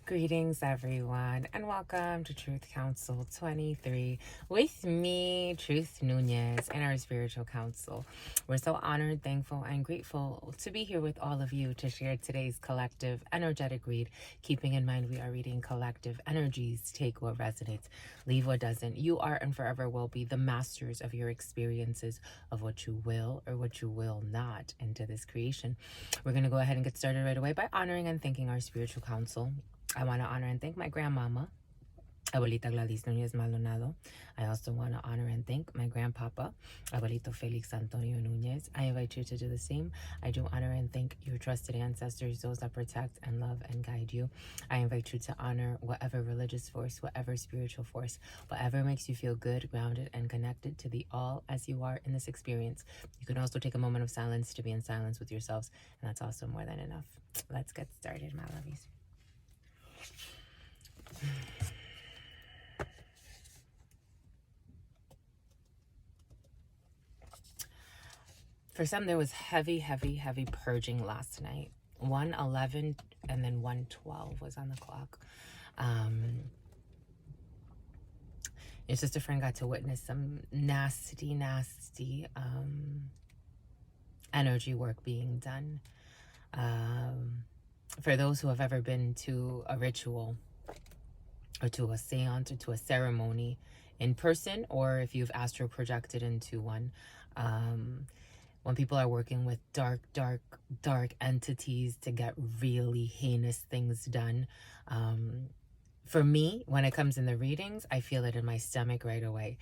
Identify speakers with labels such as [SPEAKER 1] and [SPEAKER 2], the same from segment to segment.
[SPEAKER 1] Greetings, everyone, and welcome to Truth Council 23 with me, Truth Nunez, and our spiritual council. We're so honored, thankful, and grateful to be here with all of you to share today's collective energetic read, keeping in mind we are reading collective energies. Take what resonates, leave what doesn't. You are and forever will be the masters of your experiences, of what you will or what you will not into this creation. We're going to go ahead and get started right away by honoring and thanking our spiritual council. I want to honor and thank my grandmama, Abuelita Gladys Núñez Maldonado. I also want to honor and thank my grandpapa, Abuelito Felix Antonio Núñez. I invite you to do the same. I do honor and thank your trusted ancestors, those that protect and love and guide you. I invite you to honor whatever religious force, whatever spiritual force, whatever makes you feel good, grounded, and connected to the all as you are in this experience. You can also take a moment of silence to be in silence with yourselves, and that's also more than enough. Let's get started, my lovies. For some, there was heavy purging last night. 1:11 and then 1:12 was on the clock. Your sister friend got to witness some nasty energy work being done. For those who have ever been to a ritual or to a seance or to a ceremony in person, or if you've astral projected into one, when people are working with dark entities to get really heinous things done, for me, when it comes in the readings, I feel it in my stomach right away.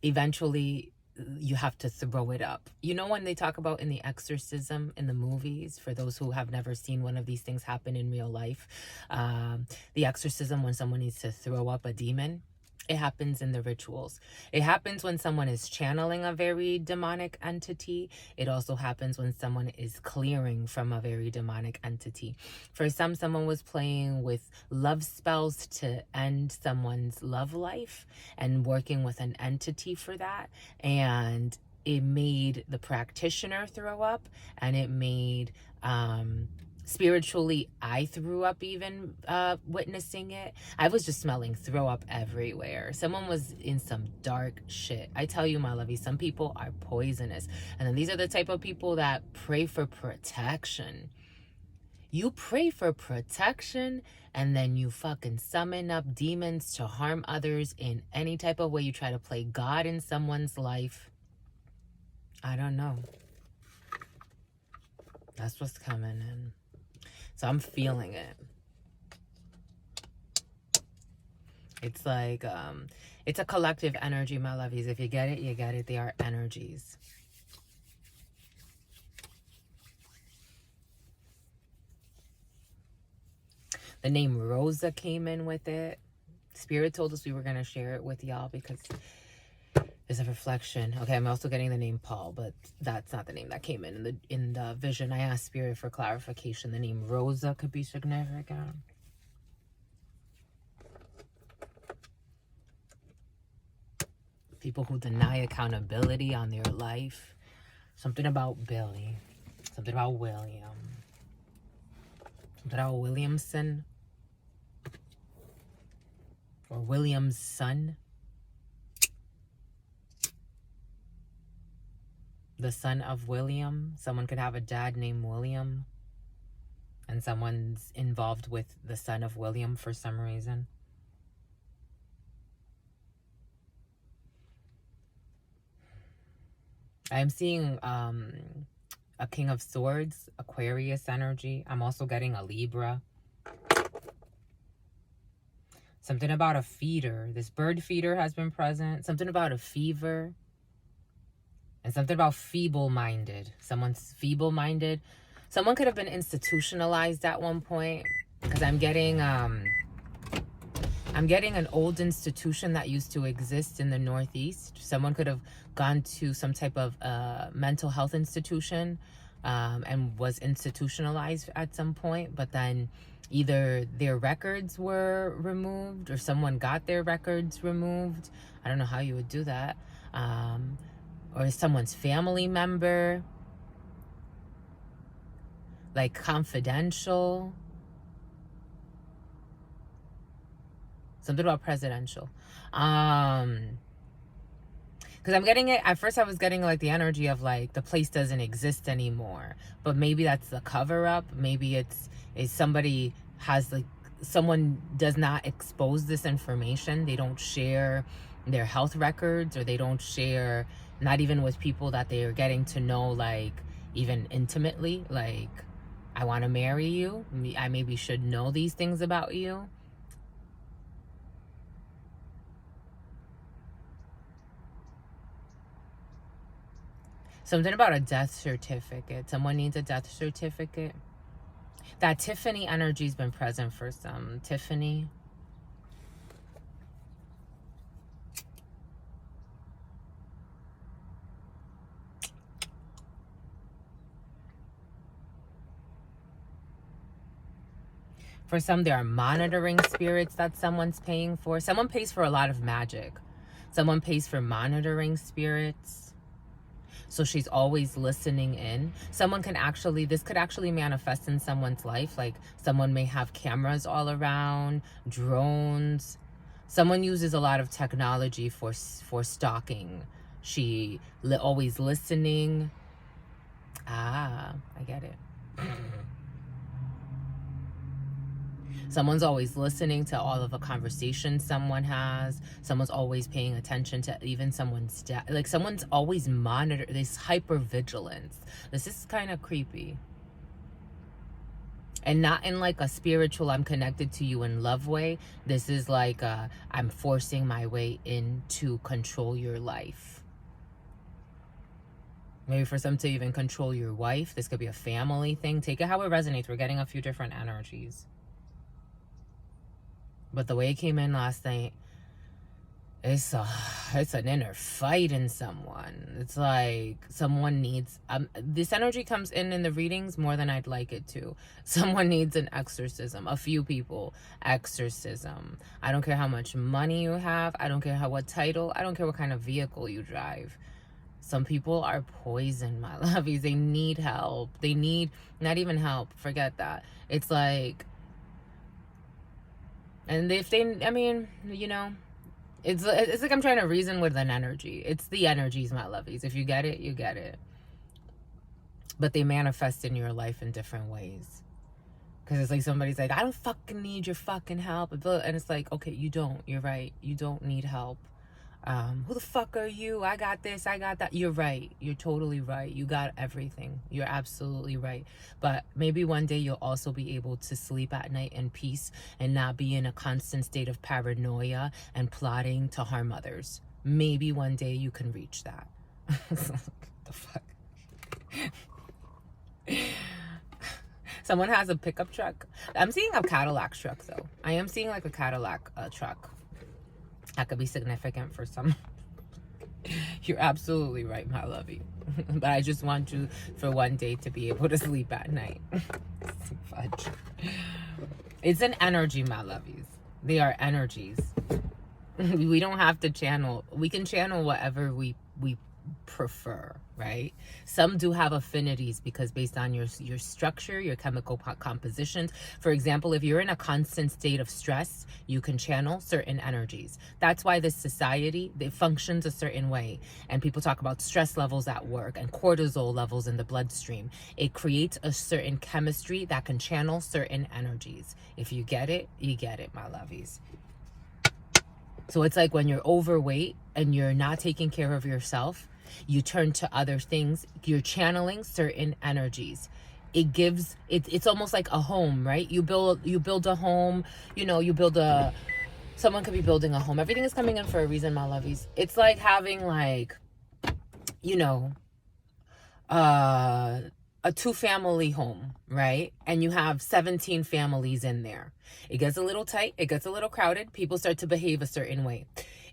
[SPEAKER 1] Eventually you have to throw it up. You know, when they talk about in The Exorcism in the movies, for those who have never seen one of these things happen in real life, The Exorcism, when someone needs to throw up a demon, it happens in the rituals. It happens when someone is channeling a very demonic entity. It also happens when someone is clearing from a very demonic entity. For some, someone was playing with love spells to end someone's love life and working with an entity for that. And it made the practitioner throw up, and it made... spiritually, I threw up even witnessing it. I was just smelling throw up everywhere. Someone was in some dark shit. I tell you, my lovey, some people are poisonous. And then these are the type of people that pray for protection. You pray for protection, and then you fucking summon up demons to harm others in any type of way. You try to play God in someone's life. I don't know. That's what's coming in. So I'm feeling it. It's like, it's a collective energy, my lovies. If you get it, you get it. They are energies. The name Rosa came in with it. Spirit told us we were going to share it with y'all because there's a reflection. Okay, I'm also getting the name Paul, but that's not the name that came in the vision. I asked Spirit for clarification. The name Rosa could be significant. People who deny accountability on their life. Something about Billy. Something about William. Something about Williamson. Or William's son. The son of William. Someone could have a dad named William, and someone's involved with the son of William for some reason. I'm seeing a King of Swords, Aquarius energy. I'm also getting a Libra. Something about a feeder. This bird feeder has been present. Something about a fever. And something about feeble-minded. Someone's feeble-minded. Someone could have been institutionalized at one point. Because I'm getting an old institution that used to exist in the Northeast. Someone could have gone to some type of mental health institution and was institutionalized at some point. But then either their records were removed or someone got their records removed. I don't know how you would do that. Or someone's family member like confidential. Something about presidential. Because I'm getting it, at first I was getting like the energy of like the place doesn't exist anymore, but maybe that's the cover up. Maybe it's somebody has like, someone does not expose this information. They don't share their health records, or they don't share, not even with people that they are getting to know, like even intimately, like, I want to marry you. I maybe should know these things about you. Something about a death certificate. Someone needs a death certificate. That Tiffany energy's been present for some. Tiffany. For some, there are monitoring spirits that someone's paying for. Someone pays for a lot of magic. Someone pays for monitoring spirits. So she's always listening in. Someone can actually, this could actually manifest in someone's life. Like someone may have cameras all around, drones. Someone uses a lot of technology for stalking. She always listening. Ah, I get it. Someone's always listening to all of the conversations someone has. Someone's always paying attention to even someone's death. Like someone's always monitoring. This hypervigilance. This is kind of creepy. And not in like a spiritual, I'm connected to you in love way. This is like I'm forcing my way in to control your life. Maybe for some to even control your wife. This could be a family thing. Take it how it resonates. We're getting a few different energies. But the way it came in last night, it's an inner fight in someone. It's like someone needs, this energy comes in the readings more than I'd like it to. Someone needs an exorcism. A few people, exorcism. I don't care how much money you have. I don't care what title. I don't care what kind of vehicle you drive. Some people are poisoned, my lovies. They need help. They need, not even help. Forget that. It's like, and if they, I mean, you know, it's like I'm trying to reason with an energy. It's the energies, my lovies. If you get it, you get it. But they manifest in your life in different ways. Because it's like somebody's like, I don't fucking need your fucking help. And it's like, okay, you don't. You're right. You don't need help. Who the fuck are you? I got this, I got that. You're right. You're totally right. You got everything. You're absolutely right. But maybe one day you'll also be able to sleep at night in peace and not be in a constant state of paranoia and plotting to harm others. Maybe one day you can reach that. The fuck? Someone has a pickup truck. I'm seeing a Cadillac truck though. I am seeing like a Cadillac truck. That could be significant for some. You're absolutely right, my lovey. But I just want you for one day to be able to sleep at night. Fudge. It's an energy, my lovies. They are energies. We don't have to channel. We can channel whatever we prefer, right? Some do have affinities because based on your structure, your chemical compositions. For example, if you're in a constant state of stress, you can channel certain energies. That's why this society, it functions a certain way. And people talk about stress levels at work and cortisol levels in the bloodstream. It creates a certain chemistry that can channel certain energies. If you get it, you get it, my lovies. So it's like when you're overweight and you're not taking care of yourself, you turn to other things. You're channeling certain energies. It gives, it's almost like a home, right? You build a home, you know, someone could be building a home. Everything is coming in for a reason, my lovies. It's like having like, you know, a 2-family home, right? And you have 17 families in there. It gets a little tight. It gets a little crowded. People start to behave a certain way.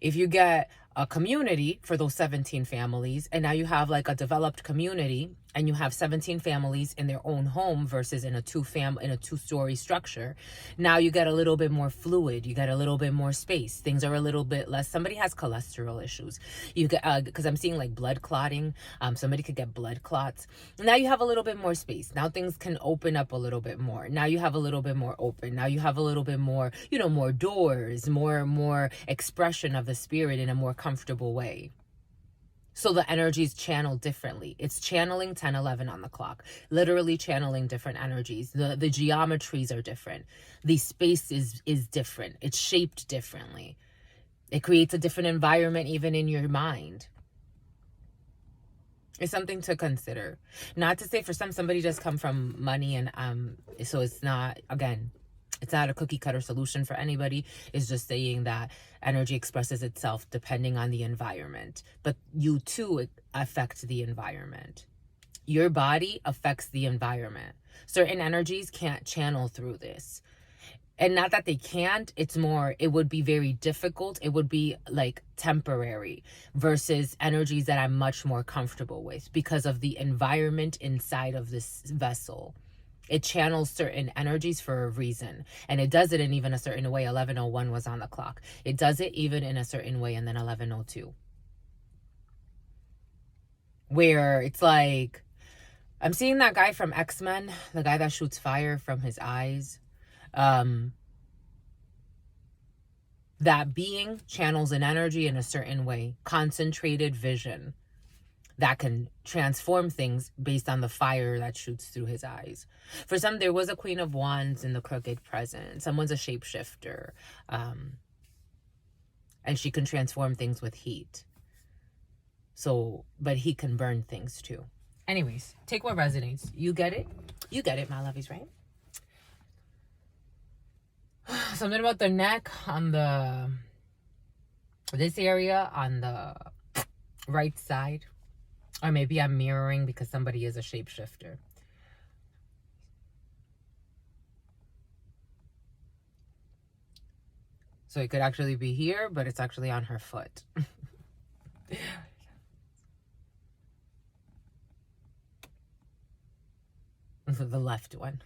[SPEAKER 1] If you get a community for those 17 families, and now you have like a developed community, and you have 17 families in their own home versus in a two-story structure, now you get a little bit more fluid, you get a little bit more space, things are a little bit less. Somebody has cholesterol issues, you get because I'm seeing like blood clotting. Somebody could get blood clots. Now you have a little bit more space, now things can open up a little bit more, now you have a little bit more open, now you have a little bit more, more doors, more expression of the spirit in a more comfortable way. So the energy is channeled differently. It's channeling 10-11 on the clock, literally channeling different energies. The geometries are different. The space is different. It's shaped differently. It creates a different environment even in your mind. It's something to consider. Not to say for somebody does come from money, and so it's not, again, it's not a cookie cutter solution for anybody. It's just saying that energy expresses itself depending on the environment. But you too affect the environment. Your body affects the environment. Certain energies can't channel through this. And not that they can't, it's more, it would be very difficult. It would be like temporary versus energies that I'm much more comfortable with because of the environment inside of this vessel. It channels certain energies for a reason. And it does it in even a certain way. 11:01 was on the clock. It does it even in a certain way, and then 11:02. Where it's like, I'm seeing that guy from X-Men, the guy that shoots fire from his eyes. That being channels an energy in a certain way. Concentrated vision that can transform things based on the fire that shoots through his eyes. For some, there was a Queen of Wands in the crooked present. Someone's a shapeshifter. And she can transform things with heat. So, but he can burn things too. Anyways, take what resonates. You get it? You get it, my lovies, right? Something about the neck on this area on the right side. Or maybe I'm mirroring because somebody is a shapeshifter. So it could actually be here, but it's actually on her foot. The left one.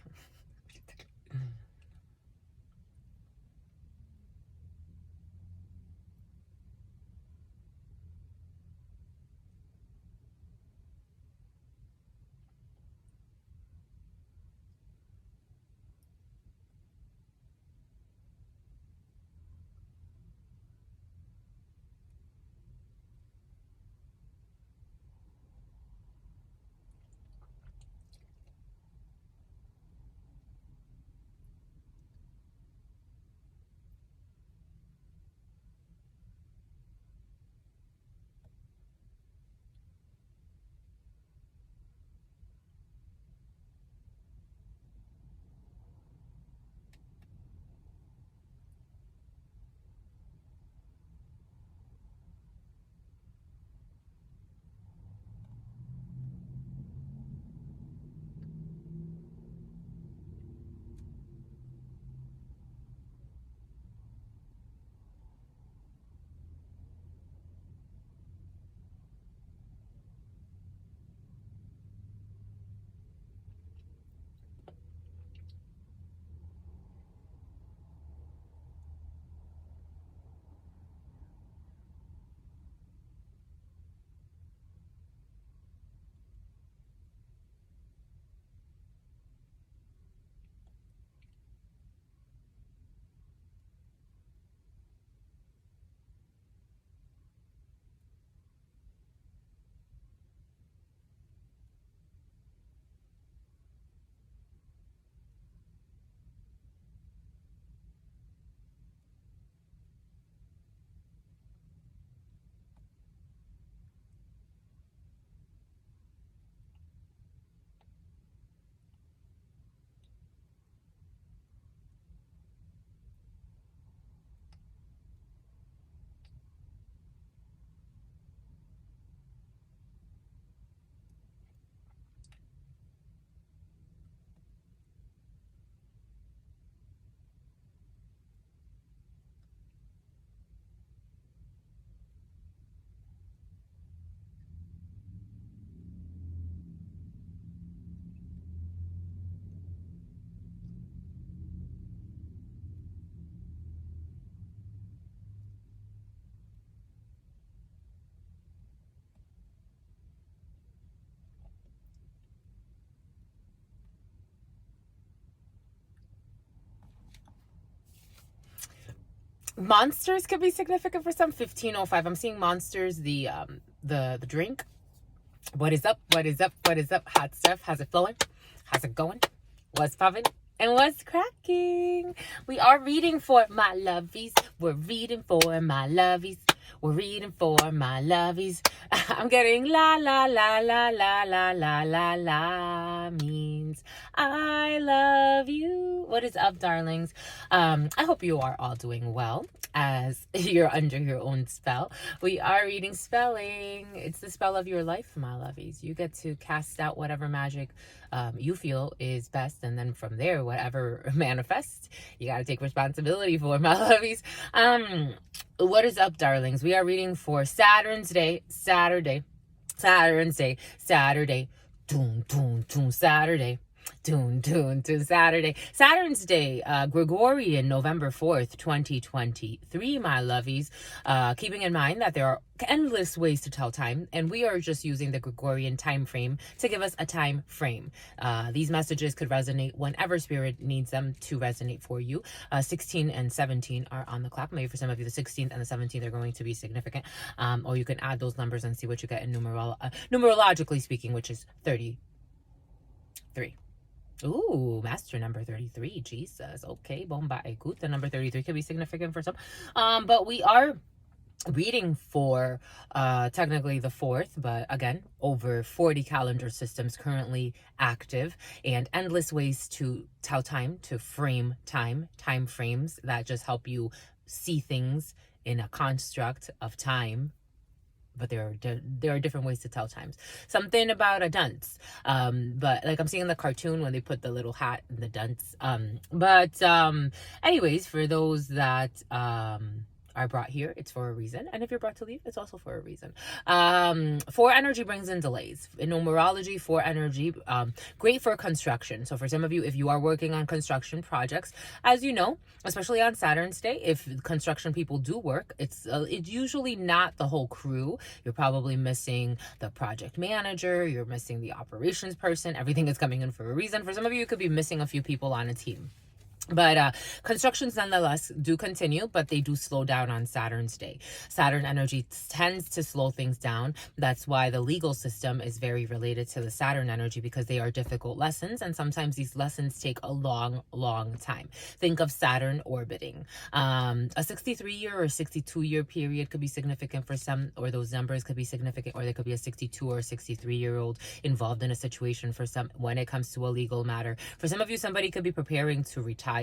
[SPEAKER 1] Monsters could be significant for some. 1505. I'm seeing Monsters, the drink. What is up? What is up? What is up? Hot stuff. How's it flowing? How's it going? What's popping? And what's cracking? We are reading for my lovies. We're reading for my lovies. We're reading for my lovies. I'm getting la la la la la la la la la means I love you. What is up, darlings? I hope you are all doing well as you're under your own spell. We are reading spelling. It's the spell of your life, my lovies. You get to cast out whatever magic you feel is best, and then from there, whatever manifests, you got to take responsibility for, my lovies. What is up, darlings? We are reading for Saturn's Day, Saturday. Doom, doom, doom, Saturday. Doom, doom, doom, Saturday. Saturn's Day, Gregorian, November 4th, 2023, my lovies. Keeping in mind that there are endless ways to tell time, and we are just using the Gregorian time frame to give us a time frame. These messages could resonate whenever spirit needs them to resonate for you. 16 and 17 are on the clock. Maybe for some of you, the 16th and the 17th are going to be significant. Or you can add those numbers and see what you get in numerologically speaking, which is 33. Ooh, master number 33. Jesus. Okay, bomba ekut. The number 33 could be significant for some. But we are reading for technically the 4th, but again, over 40 calendar systems currently active, and endless ways to tell time, to frame time frames that just help you see things in a construct of time. But there are different ways to tell times. Something about a dunce. But like I'm seeing in the cartoon when they put the little hat in the dunce. Anyways, for those that are brought here, it's for a reason. And if you're brought to leave, it's also for a reason. 4 energy brings in delays. In numerology, 4 energy, great for construction. So for some of you, if you are working on construction projects, as you know, especially on Saturn's Day, if construction people do work, it's usually not the whole crew. You're probably missing the project manager, you're missing the operations person. Everything is coming in for a reason. For some of you, you could be missing a few people on a team. But constructions nonetheless do continue, but they do slow down on Saturn's Day. Saturn energy tends to slow things down. That's why the legal system is very related to the Saturn energy, because they are difficult lessons, and sometimes these lessons take a long time. Think of Saturn orbiting. A 63-year or 62-year period could be significant for some, or those numbers could be significant, or there could be a 62 or 63-year-old involved in a situation for some when it comes to a legal matter. For some of you, somebody could be preparing to retire.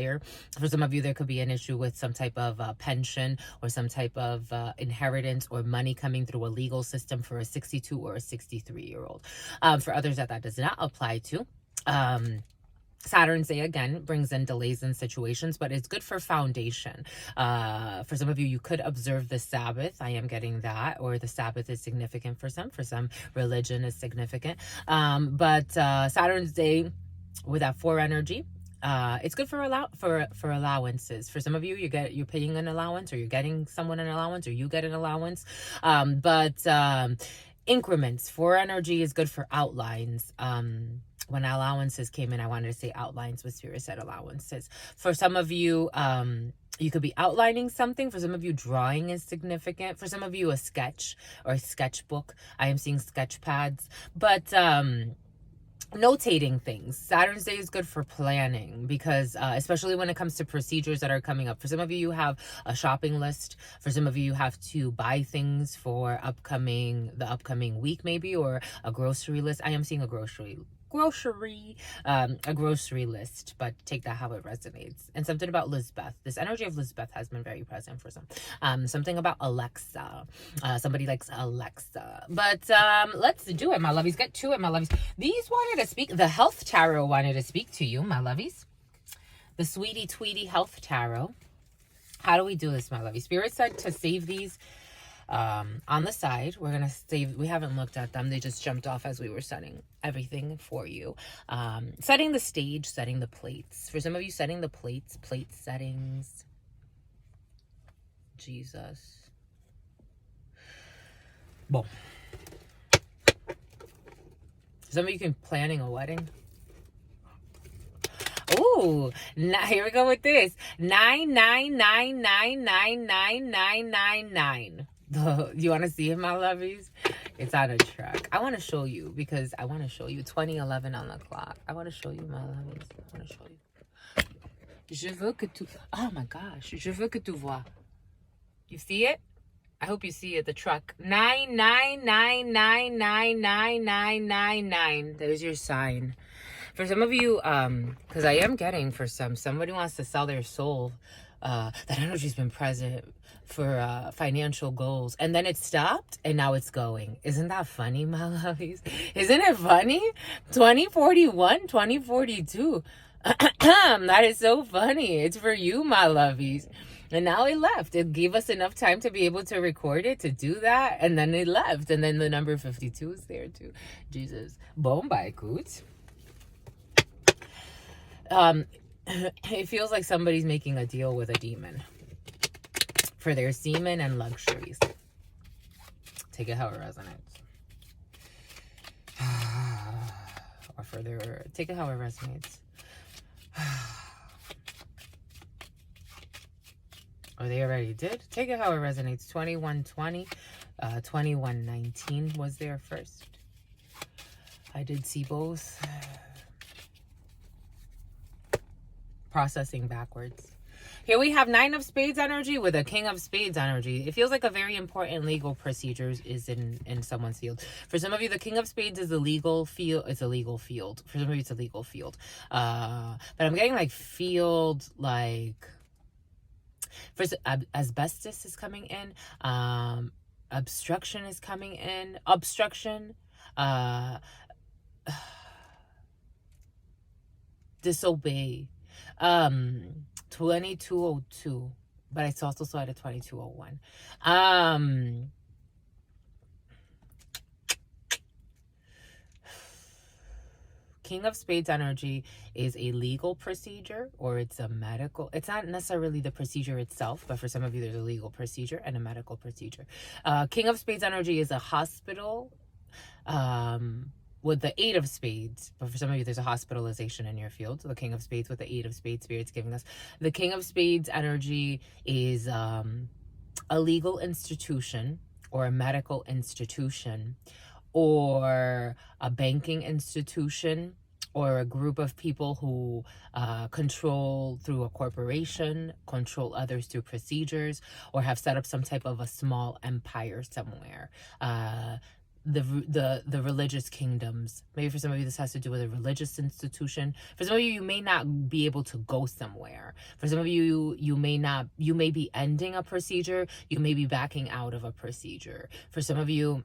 [SPEAKER 1] For some of you, there could be an issue with some type of pension or some type of inheritance or money coming through a legal system for a 62 or a 63-year-old. For others that does not apply to. Saturn's Day, again, brings in delays in situations, but it's good for foundation. For some of you, you could observe the Sabbath. I am getting that. Or the Sabbath is significant for some. For some, religion is significant. But Saturn's Day with that 4 energy, it's good for allowances. For some of you, you're paying an allowance, or you're getting someone an allowance, or you get an allowance. Increments. 4 energy is good for outlines. When allowances came in, I wanted to say outlines, but Spirit said allowances. For some of you, you could be outlining something. For some of you, drawing is significant. For some of you, a sketch or a sketchbook. I am seeing sketch pads. But notating things. Saturn's Day is good for planning, because especially when it comes to procedures that are coming up. For some of you, you have a shopping list. For some of you, you have to buy things for the upcoming week maybe, or a grocery list. I am seeing a grocery list, but take that how it resonates. And something about Lisbeth. This energy of Lisbeth has been very present for some. Something about Alexa. Somebody likes Alexa. But let's do it, my lovies. Get to it, my lovies. These wanted to speak. The Health Tarot wanted to speak to you, my lovies. The Sweetie Tweety Health Tarot. How do we do this, my lovies? Spirit said to save these on the side. We're gonna save. We haven't looked at them. They just jumped off as we were setting everything for you. Setting the stage, setting the plates. For some of you, setting the plates, plate settings. Jesus. Boom. Some of you can planning a wedding. Ooh, Ooh, now here we go with this. 999999999. You want to see it, my lovies? It's on a truck. I want to show you because I want to show you 2011 on the clock. I want to show you, my lovies. I want to show you. Je veux que tu... Oh my gosh. Je veux que tu vois. You see it? I hope you see it. The truck. 999999999. That is your sign. For some of you, because I am getting for somebody wants to sell their soul. That energy's been present for financial goals. And then it stopped and now it's going. Isn't that funny, my lovies? Isn't it funny? 2041, 2042. That is so funny. It's for you, my lovies. And now it left. It gave us enough time to be able to record it, to do that. And then it left. And then the number 52 is there too. Jesus. Bombay coot. It feels like somebody's making a deal with a demon for their semen and luxuries. Take it how it resonates. Or for their... Take it how it resonates. Or they already did. Take it how it resonates. 2120, 2119 was there first. I did see both. Processing backwards. Here we have 9 of Spades energy with a King of Spades energy. It feels like a very important legal procedure is in someone's field. For some of you, the King of Spades is a legal field. It's a legal field. For some of you, it's a legal field. But I'm getting like field, like... First, asbestos is coming in. Obstruction is coming in. Obstruction. Disobey. 2202, but it's also saw it at 2201. King of Spades energy is a legal procedure, or it's a medical. It's not necessarily the procedure itself, but for some of you, there's a legal procedure and a medical procedure. King of Spades energy is a hospital. With the 8 of Spades, but for some of you, there's a hospitalization in your field. So the King of Spades with the 8 of Spades, Spirit's giving us. The King of Spades energy is a legal institution or a medical institution or a banking institution or a group of people who control through a corporation, control others through procedures, or have set up some type of a small empire somewhere. The religious kingdoms. Maybe for some of you this has to do with a religious institution. For some of you, you may not be able to go somewhere. For some of you, you may be ending a procedure. You may be backing out of a procedure. For some of you,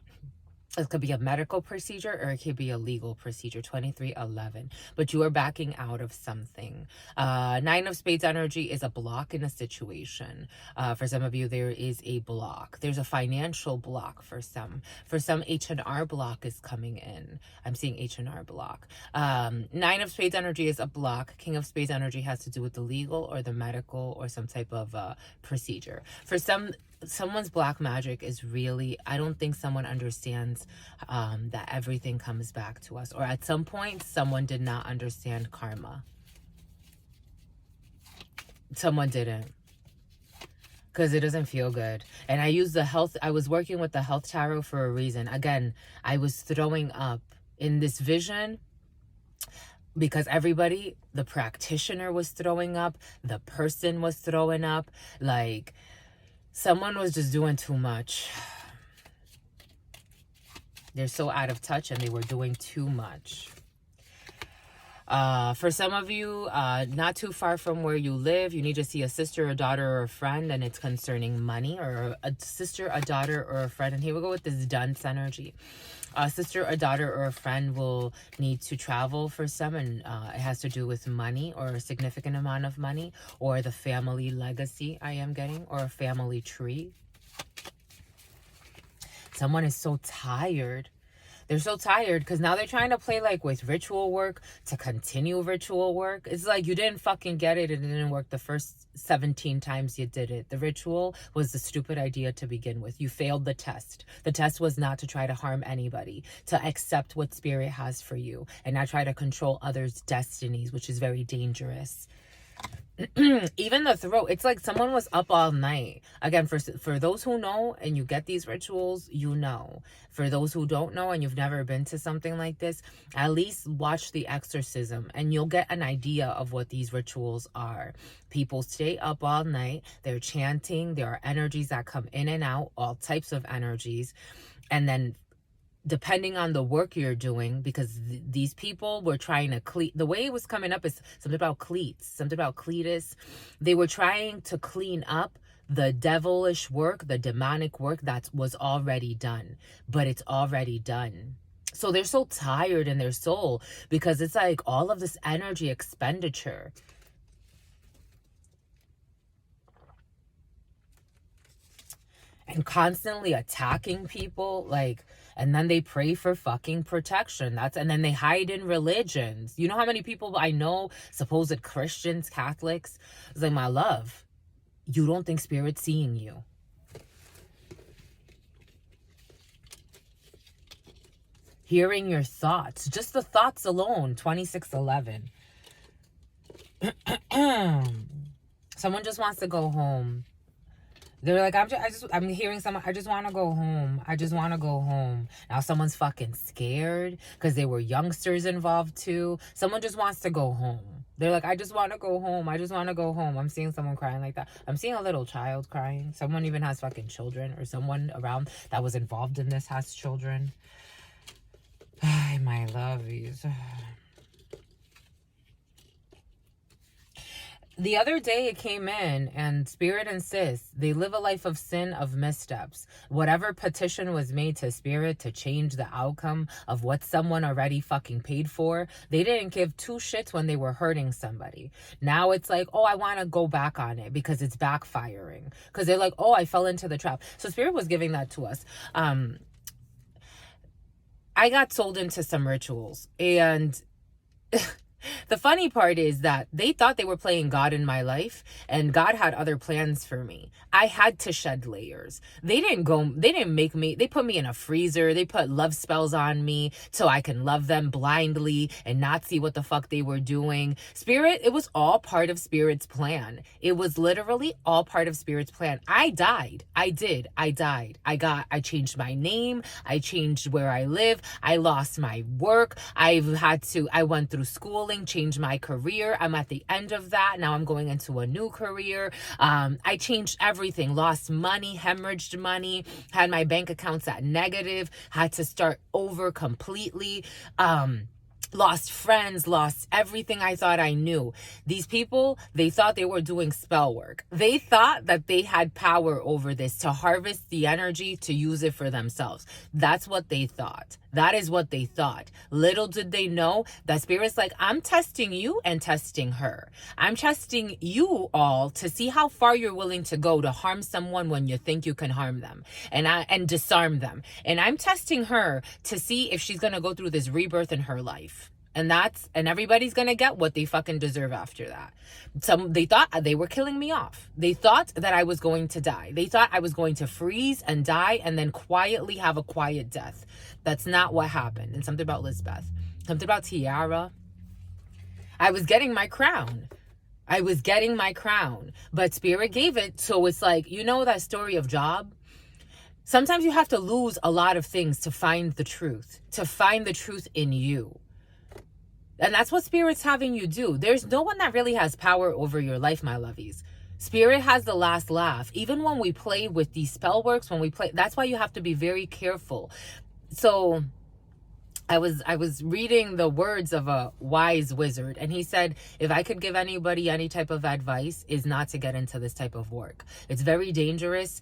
[SPEAKER 1] it could be a medical procedure or it could be a legal procedure, 2311. But you are backing out of something. 9 of Spades energy is a block in a situation. For some of you, there is a block. There's a financial block for some. For some, H&R block is coming in. I'm seeing H&R block. 9 of Spades energy is a block. King of Spades energy has to do with the legal or the medical or some type of procedure. For someone's black magic is really, I don't think someone understands that everything comes back to us, or at some point someone did not understand karma. Someone didn't, because it doesn't feel good. And I was working with the health tarot for a reason. Again, I was throwing up in this vision because everybody, the practitioner was throwing up, the person was throwing up, like someone was just doing too much. They're so out of touch and they were doing too much. For some of you, not too far from where you live, you need to see a sister, a daughter, or a friend, and it's concerning money, or a sister, a daughter, or a friend. And here we go with this dunce energy. A sister, a daughter, or a friend will need to travel for some, and it has to do with money or a significant amount of money, or the family legacy I am getting, or a family tree. Someone is so tired. They're so tired because now they're trying to play like with ritual work to continue ritual work. It's like you didn't fucking get it and it didn't work the first 17 times you did it. The ritual was the stupid idea to begin with. You failed the test. The test was not to try to harm anybody, to accept what spirit has for you and not try to control others' destinies, which is very dangerous. Even the throat, it's like someone was up all night. Again, for those who know and you get these rituals, you know. For those who don't know and you've never been to something like this, at least watch The Exorcism and you'll get an idea of what these rituals are. People stay up all night, they're chanting, there are energies that come in and out, all types of energies, and then depending on the work you're doing, because these people were trying to the way it was coming up is something about cleats, something about cletus. They were trying to clean up the devilish work, the demonic work that was already done, but it's already done. So they're so tired in their soul because it's like all of this energy expenditure. And constantly attacking people, like, and then they pray for fucking protection. And then they hide in religions. You know how many people I know, supposed Christians, Catholics? It's like, my love, you don't think spirit's seeing you. Hearing your thoughts, just the thoughts alone, 2611. Someone just wants to go home. They're like, I'm hearing someone, I just want to go home. I just want to go home. Now someone's fucking scared because there were youngsters involved too. Someone just wants to go home. They're like, I just want to go home. I just want to go home. I'm seeing someone crying like that. I'm seeing a little child crying. Someone even has fucking children, or someone around that was involved in this has children. Ay, my lovies. The other day it came in and spirit insists they live a life of sin, of missteps. Whatever petition was made to spirit to change the outcome of what someone already fucking paid for, they didn't give two shits when they were hurting somebody. Now it's like, oh, I want to go back on it because it's backfiring. Because they're like, oh, I fell into the trap. So spirit was giving that to us. I got sold into some rituals, and the funny part is that they thought they were playing God in my life, and God had other plans for me. I had to shed layers. They didn't make me, they put me in a freezer. They put love spells on me so I can love them blindly and not see what the fuck they were doing. Spirit, it was all part of Spirit's plan. It was literally all part of Spirit's plan. I died. I died. I changed my name. I changed where I live. I lost my work. I went through school, changed my career. I'm at the end of that. Now I'm going into a new career. I changed everything, lost money, hemorrhaged money, had my bank accounts at negative, had to start over completely. Lost friends, lost everything I thought I knew. These people, they thought they were doing spell work. They thought that they had power over this to harvest the energy to use it for themselves. That's what they thought. That is what they thought. Little did they know that Spirit's like, I'm testing you and testing her. I'm testing you all to see how far you're willing to go to harm someone when you think you can harm them and disarm them. And I'm testing her to see if she's going to go through this rebirth in her life. And everybody's going to get what they fucking deserve after that. They thought they were killing me off. They thought that I was going to die. They thought I was going to freeze and die and then quietly have a quiet death. That's not what happened. And something about Lisbeth. Something about Tiara. I was getting my crown. But Spirit gave it. So it's like, you know that story of Job? Sometimes you have to lose a lot of things to find the truth. To find the truth in you. And that's what Spirit's having you do. There's no one that really has power over your life, my lovies. Spirit has the last laugh. Even when we play with these spell works, that's why you have to be very careful. So I was reading the words of a wise wizard, and he said, if I could give anybody any type of advice, is not to get into this type of work. It's very dangerous.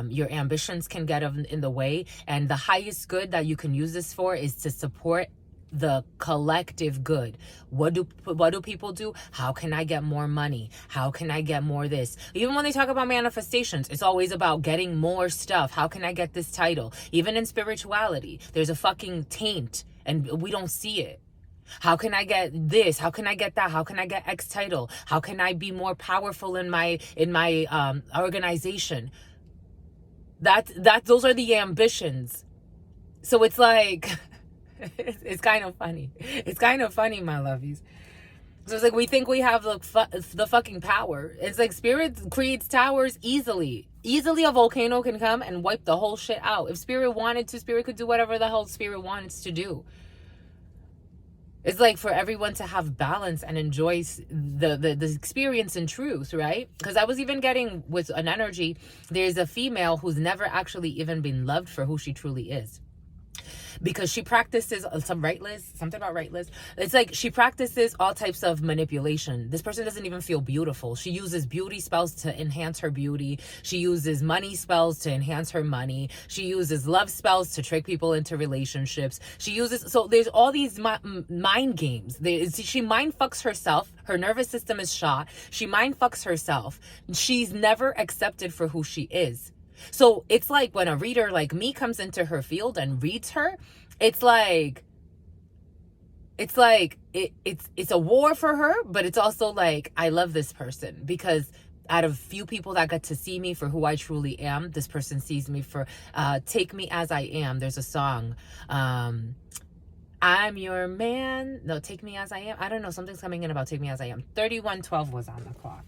[SPEAKER 1] Your ambitions can get in the way, and the highest good that you can use this for is to support the collective good. What do people do? How can I get more money? How can I get more this? Even when they talk about manifestations, it's always about getting more stuff. How can I get this title? Even in spirituality, there's a fucking taint and we don't see it. How can I get this? How can I get that? How can I get X title? How can I be more powerful in my organization? Those are the ambitions. So it's like it's kind of funny. It's kind of funny, my lovies. So it's like we think we have the fucking power. It's like spirit creates towers easily. Easily a volcano can come and wipe the whole shit out. If spirit wanted to, spirit could do whatever the hell spirit wants to do. It's like for everyone to have balance and enjoy the experience in truth, right? Because I was even getting with an energy, there's a female who's never actually even been loved for who she truly is. Because she practices something about rightless. It's like she practices all types of manipulation. This person doesn't even feel beautiful. She uses beauty spells to enhance her beauty. She uses money spells to enhance her money. She uses love spells to trick people into relationships. So there's all these mind games. She mind fucks herself. Her nervous system is shot. She mind fucks herself. She's never accepted for who she is. So it's like when a reader like me comes into her field and reads her, it's a war for her, but it's also like, I love this person because out of few people that get to see me for who I truly am, this person sees me for, take me as I am. There's a song, I'm your man. No, take me as I am. I don't know. Something's coming in about take me as I am. 3112 was on the clock.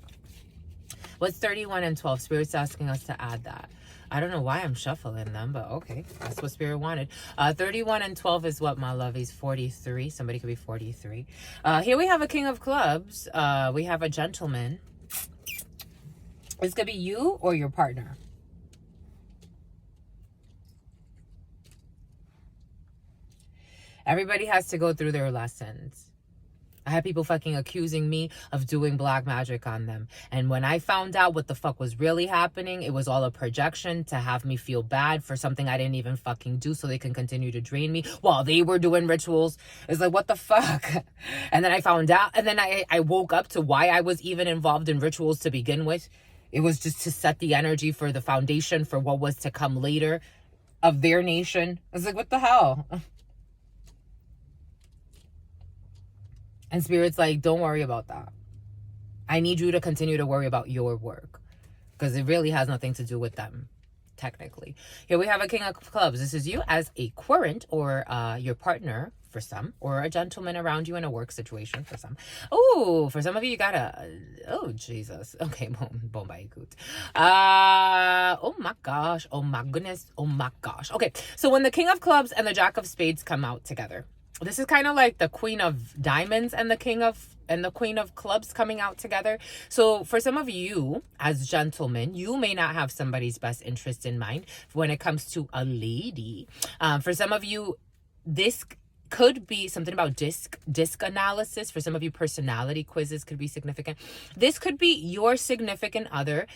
[SPEAKER 1] What's 31 and 12? Spirit's asking us to add that. I don't know why I'm shuffling them, but okay. That's what Spirit wanted. 31 and 12 is what, my lovies? 43. Somebody could be 43. Here we have a King of Clubs. We have a gentleman. This could be you or your partner. Everybody has to go through their lessons. I had people fucking accusing me of doing black magic on them. And when I found out what the fuck was really happening, it was all a projection to have me feel bad for something I didn't even fucking do so they can continue to drain me while they were doing rituals. It's like, what the fuck? And then I found out, and then I woke up to why I was even involved in rituals to begin with. It was just to set the energy for the foundation for what was to come later of their nation. I was like, what the hell? And Spirit's like, don't worry about that. I need you to continue to worry about your work. Because it really has nothing to do with them, technically. Here we have a King of Clubs. This is you as a querent or your partner for some. Or a gentleman around you in a work situation for some. Oh, for some of you, you got a... Oh, Jesus. Okay, bon baikut. Oh my gosh. Oh my goodness. Oh my gosh. Okay, so when the King of Clubs and the Jack of Spades come out together, this is kind of like the Queen of Diamonds and the Queen of Clubs coming out together. So for some of you as gentlemen, you may not have somebody's best interest in mind when it comes to a lady. For some of you, this could be something about disc analysis. For some of you, personality quizzes could be significant. This could be your significant other.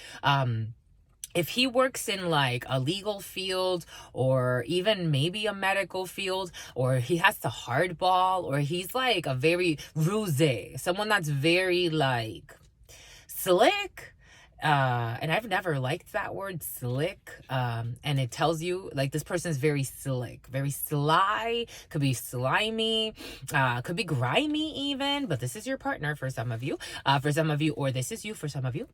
[SPEAKER 1] If he works in like a legal field or even maybe a medical field, or he has to hardball, or he's like a very rusé, someone that's very like slick. And I've never liked that word, slick. And it tells you like this person's very slick, very sly, could be slimy, could be grimy even, but this is your partner for some of you, or this is you for some of you.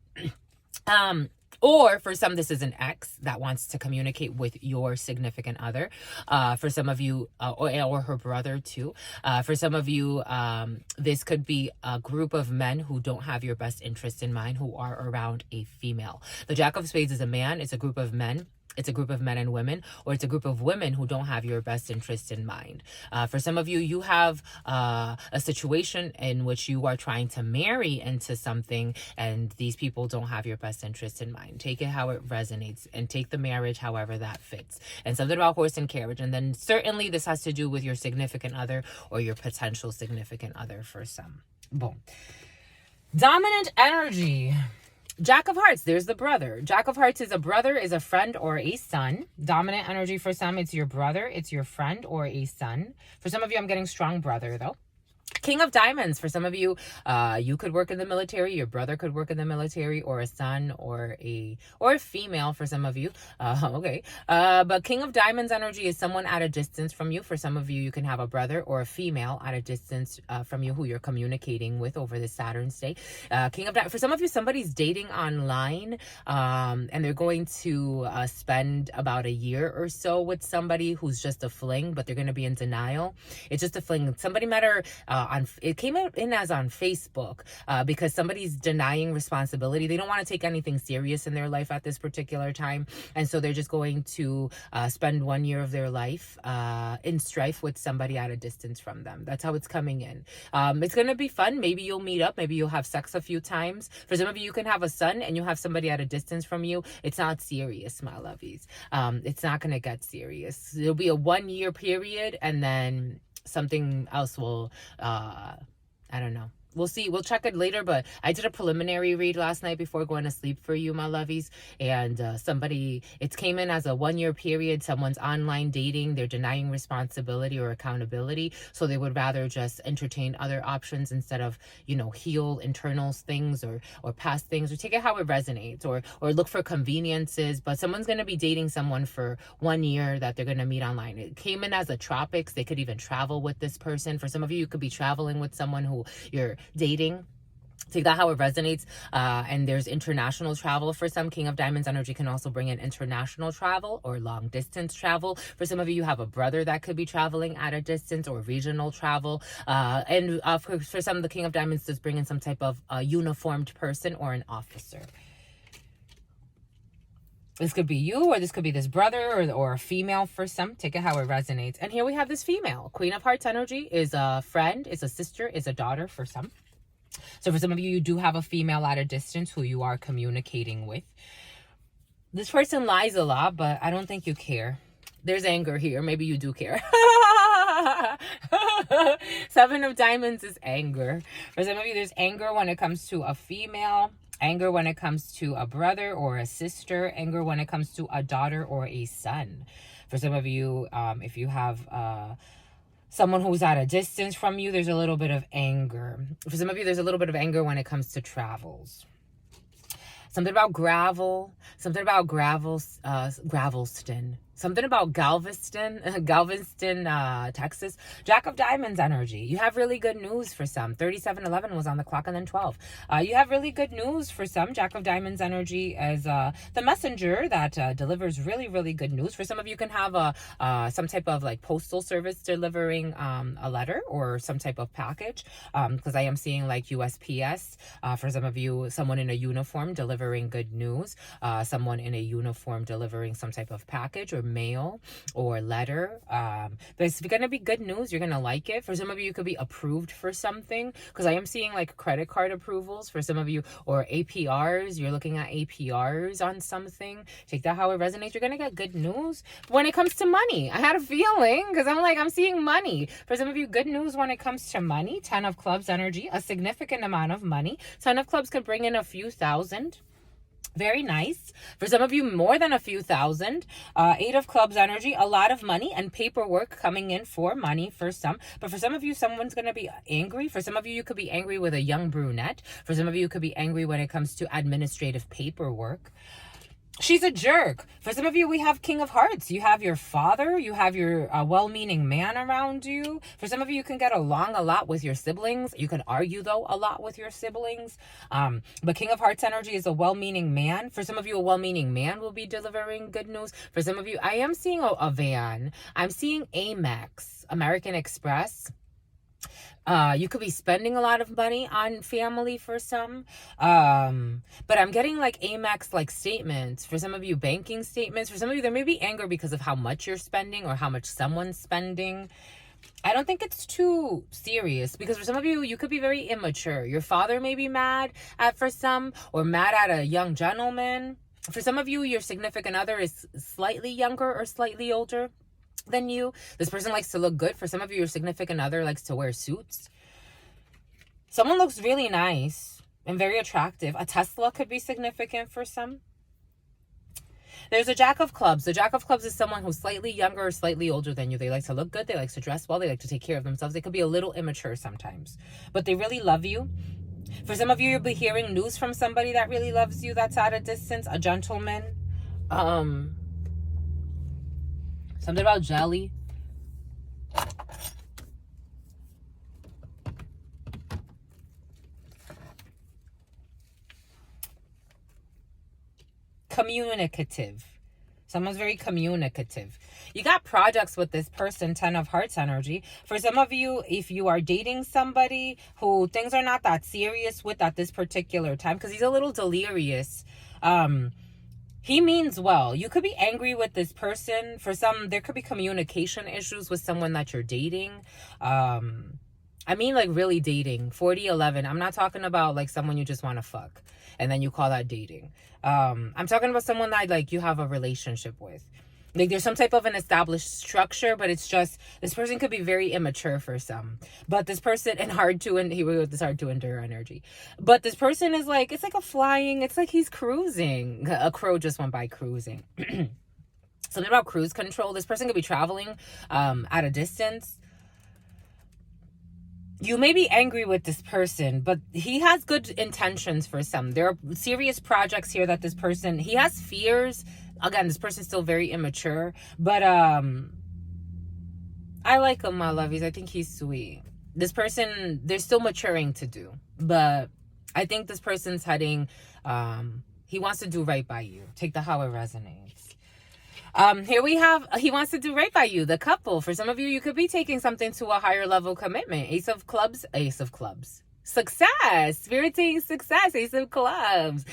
[SPEAKER 1] Or for some, this is an ex that wants to communicate with your significant other. For some of you, or her brother too. For some of you, this could be a group of men who don't have your best interest in mind, who are around a female. The Jack of Spades is a man. It's a group of men. It's a group of men and women, or it's a group of women who don't have your best interest in mind. For some of you, you have a situation in which you are trying to marry into something, and these people don't have your best interest in mind. Take it how it resonates, and take the marriage however that fits. And something about horse and carriage. And then certainly this has to do with your significant other or your potential significant other for some. Boom. Dominant energy. Jack of Hearts, there's the brother. Jack of Hearts is a brother, is a friend, or a son. Dominant energy for some, it's your brother, it's your friend, or a son. For some of you, I'm getting strong brother, though. King of Diamonds, for some of you, you could work in the military, your brother could work in the military, or a son, or a female for some of you. Okay. But King of Diamonds energy is someone at a distance from you. For some of you, you can have a brother or a female at a distance from you who you're communicating with over the Saturn state. King of Diamonds, for some of you, somebody's dating online, and they're going to spend about a year or so with somebody who's just a fling, but they're going to be in denial. It's just a fling. Somebody met her it came in as on Facebook, because somebody's denying responsibility. They don't want to take anything serious in their life at this particular time, and so they're just going to spend 1 year of their life in strife with somebody at a distance from them. That's how it's coming in. It's going to be fun. Maybe you'll meet up, maybe you'll have sex a few times. For some of you, you can have a son and you'll have somebody at a distance from you. It's not serious, my lovies. It's not going to get serious. It'll be a 1 year period, and then something else will, I don't know. We'll see. We'll check it later, but I did a preliminary read last night before going to sleep for you, my lovies. And it came in as a 1 year period. Someone's online dating. They're denying responsibility or accountability. So they would rather just entertain other options instead of, heal internal things or past things, or take it how it resonates, or look for conveniences. But someone's going to be dating someone for 1 year that they're going to meet online. It came in as a tropics. They could even travel with this person. For some of you, you could be traveling with someone who you're dating. Take that how it resonates. And there's international travel for some. King of Diamonds energy can also bring in international travel or long distance travel. For some of you, you have a brother that could be traveling at a distance, or regional travel. And for some, the King of Diamonds does bring in some type of uniformed person or an officer. This could be you, or this could be this brother, or a female for some. Take it how it resonates. And here we have this female. Queen of Hearts energy is a friend, is a sister, is a daughter for some. So for some of you, you do have a female at a distance who you are communicating with. This person lies a lot, but I don't think you care. There's anger here. Maybe you do care. 7 of Diamonds is anger. For some of you, there's anger when it comes to a female. Anger when it comes to a brother or a sister. Anger when it comes to a daughter or a son. For some of you, if you have someone who's at a distance from you, there's a little bit of anger. For some of you, there's a little bit of anger when it comes to travels. Something about gravel. Something about Gravelston. Something about Galveston, Texas. Jack of Diamonds energy. You have really good news for some. 3711 was on the clock, and then 12. You have really good news for some. Jack of Diamonds energy as the messenger that delivers really, really good news. For some of you, can have some type of like postal service delivering a letter or some type of package. Because I am seeing like USPS. For some of you, someone in a uniform delivering good news. Someone in a uniform delivering some type of package or mail or letter. But it's gonna be good news. You're gonna like it. For some of you, you could be approved for something, because I am seeing like credit card approvals for some of you, or APRs. You're looking at APRs on something. Take that how it resonates. You're gonna get good news when it comes to money. I had a feeling, because I'm seeing money. For some of you, good news when it comes to money. 10 of Clubs energy, a significant amount of money. 10 of Clubs could bring in a few thousand. Very nice. For some of you, more than a few thousand. 8 of Clubs energy, a lot of money and paperwork coming in for money for some. But for some of you, someone's going to be angry. For some of you, you could be angry with a young brunette. For some of you, you could be angry when it comes to administrative paperwork. She's a jerk. For some of you, we have King of Hearts. You have your father. You have your well-meaning man around you. For some of you, you can get along a lot with your siblings. You can argue, though, a lot with your siblings. But King of Hearts energy is a well-meaning man. For some of you, a well-meaning man will be delivering good news. For some of you, I am seeing a van. I'm seeing Amex, American Express. You could be spending a lot of money on family for some. But I'm getting like Amex like statements. For some of you, banking statements. For some of you, there may be anger because of how much you're spending or how much someone's spending. I don't think it's too serious, because for some of you, you could be very immature. Your father may be mad for some, or mad at a young gentleman. For some of you, your significant other is slightly younger or slightly older than you. This person likes to look good. For some of you, your significant other likes to wear suits. Someone looks really nice. and very attractive. A Tesla could be significant for some. There's a Jack of Clubs. The Jack of Clubs is someone who's slightly younger or slightly older than you. They like to look good. They like to dress well. They like to take care of themselves. They could be a little immature sometimes, but they really love you. For some of you, you'll be hearing news from somebody that really loves you that's at a distance, a gentleman. Something about jelly. Communicative. Someone's very communicative. You got projects with this person, 10 of Hearts energy. For some of you, if you are dating somebody who things are not that serious with at this particular time, because he's a little delirious, he means well. You could be angry with this person. For some, there could be communication issues with someone that you're dating. I mean, like, really dating. 40-11. I'm not talking about like someone you just want to fuck and then you call that dating. I'm talking about someone that like you have a relationship with. Like, there's some type of an established structure, but it's just, this person could be very immature for some. But this person, and hard to endure energy. But this person is like, it's like it's like he's cruising. A crow just went by cruising. Something about cruise control. This person could be traveling at a distance. You may be angry with this person, but he has good intentions for some. There are serious projects here that this person, he has fears. Again, this person's still very immature, but I like him, my lovies. I think he's sweet. This person, there's still maturing to do, but I think this person's heading, he wants to do right by you. Take the how it resonates. Here we have, he wants to do right by you, the couple. For some of you, you could be taking something to a higher level commitment. Ace of Clubs. Success. Spirit saying success. Ace of Clubs.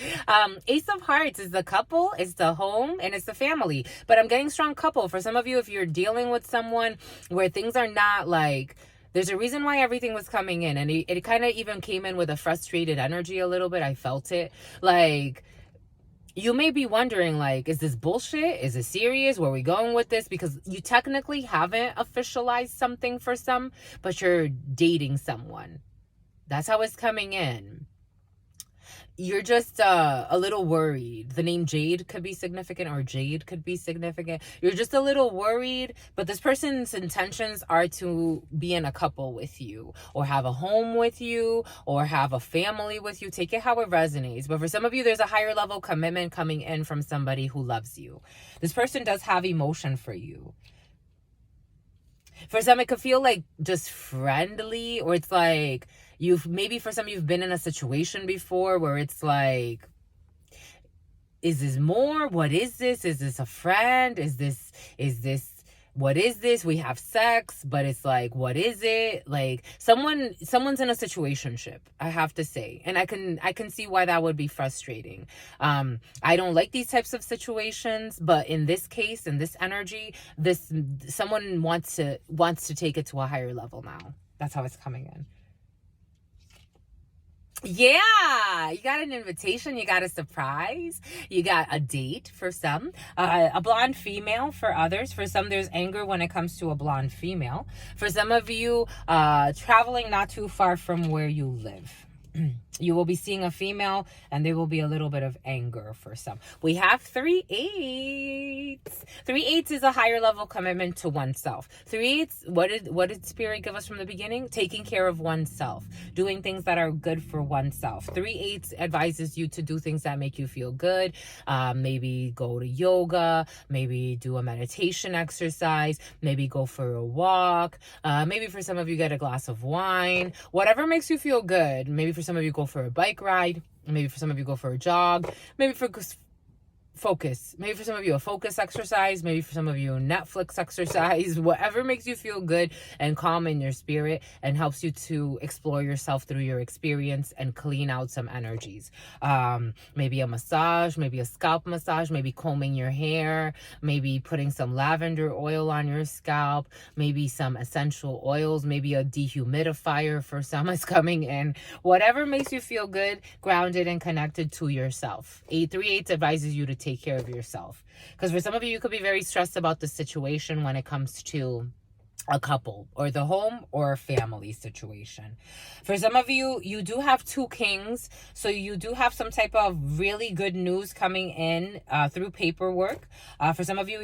[SPEAKER 1] Ace of Hearts is the couple, it's the home, and it's the family. But I'm getting strong couple. For some of you, if you're dealing with someone where things are not like, there's a reason why everything was coming in. And it kind of even came in with a frustrated energy a little bit. I felt it. Like, you may be wondering, like, is this bullshit? Is it serious? Where are we going with this? Because you technically haven't officialized something for some, but you're dating someone. That's how it's coming in. You're just a little worried. The name Jade could be significant, or Jade could be significant. You're just a little worried, but this person's intentions are to be in a couple with you, or have a home with you, or have a family with you. Take it how it resonates. But for some of you, there's a higher level commitment coming in from somebody who loves you. This person does have emotion for you. For some, it could feel like just friendly, or it's like, maybe for some, you've been in a situation before where it's like, is this more? What is this? Is this a friend? Is this, what is this? We have sex, but it's like, what is it? Like, someone's in a situationship, I have to say. And I can see why that would be frustrating. I don't like these types of situations, but in this case, in this energy, someone wants to take it to a higher level now. That's how it's coming in. Yeah, you got an invitation, you got a surprise, you got a date for some, a blonde female for others. For some, there's anger when it comes to a blonde female. For some of you, traveling not too far from where you live. You will be seeing a female, and there will be a little bit of anger for some. We have 3 8s. 3 8s is a higher level commitment to oneself. 3 8s, what did Spirit give us from the beginning? Taking care of oneself, doing things that are good for oneself. 3 8s advises you to do things that make you feel good. Maybe go to yoga, maybe do a meditation exercise, maybe go for a walk. Maybe for some of you, get a glass of wine. Whatever makes you feel good. Maybe for some of you, go for a bike ride. Maybe for some of you, go for a jog. Maybe for focus. Maybe for some of you, a focus exercise. Maybe for some of you, a Netflix exercise. Whatever makes you feel good and calm in your spirit and helps you to explore yourself through your experience and clean out some energies. Maybe a massage, maybe a scalp massage, maybe combing your hair, maybe putting some lavender oil on your scalp, maybe some essential oils, maybe a dehumidifier for some is coming in. Whatever makes you feel good, grounded, and connected to yourself. 3 8 advises you to take care of yourself, because for some of you, you could be very stressed about the situation when it comes to a couple or the home or a family situation. For some of you, you do have two kings, so you do have some type of really good news coming in through paperwork. For some of you,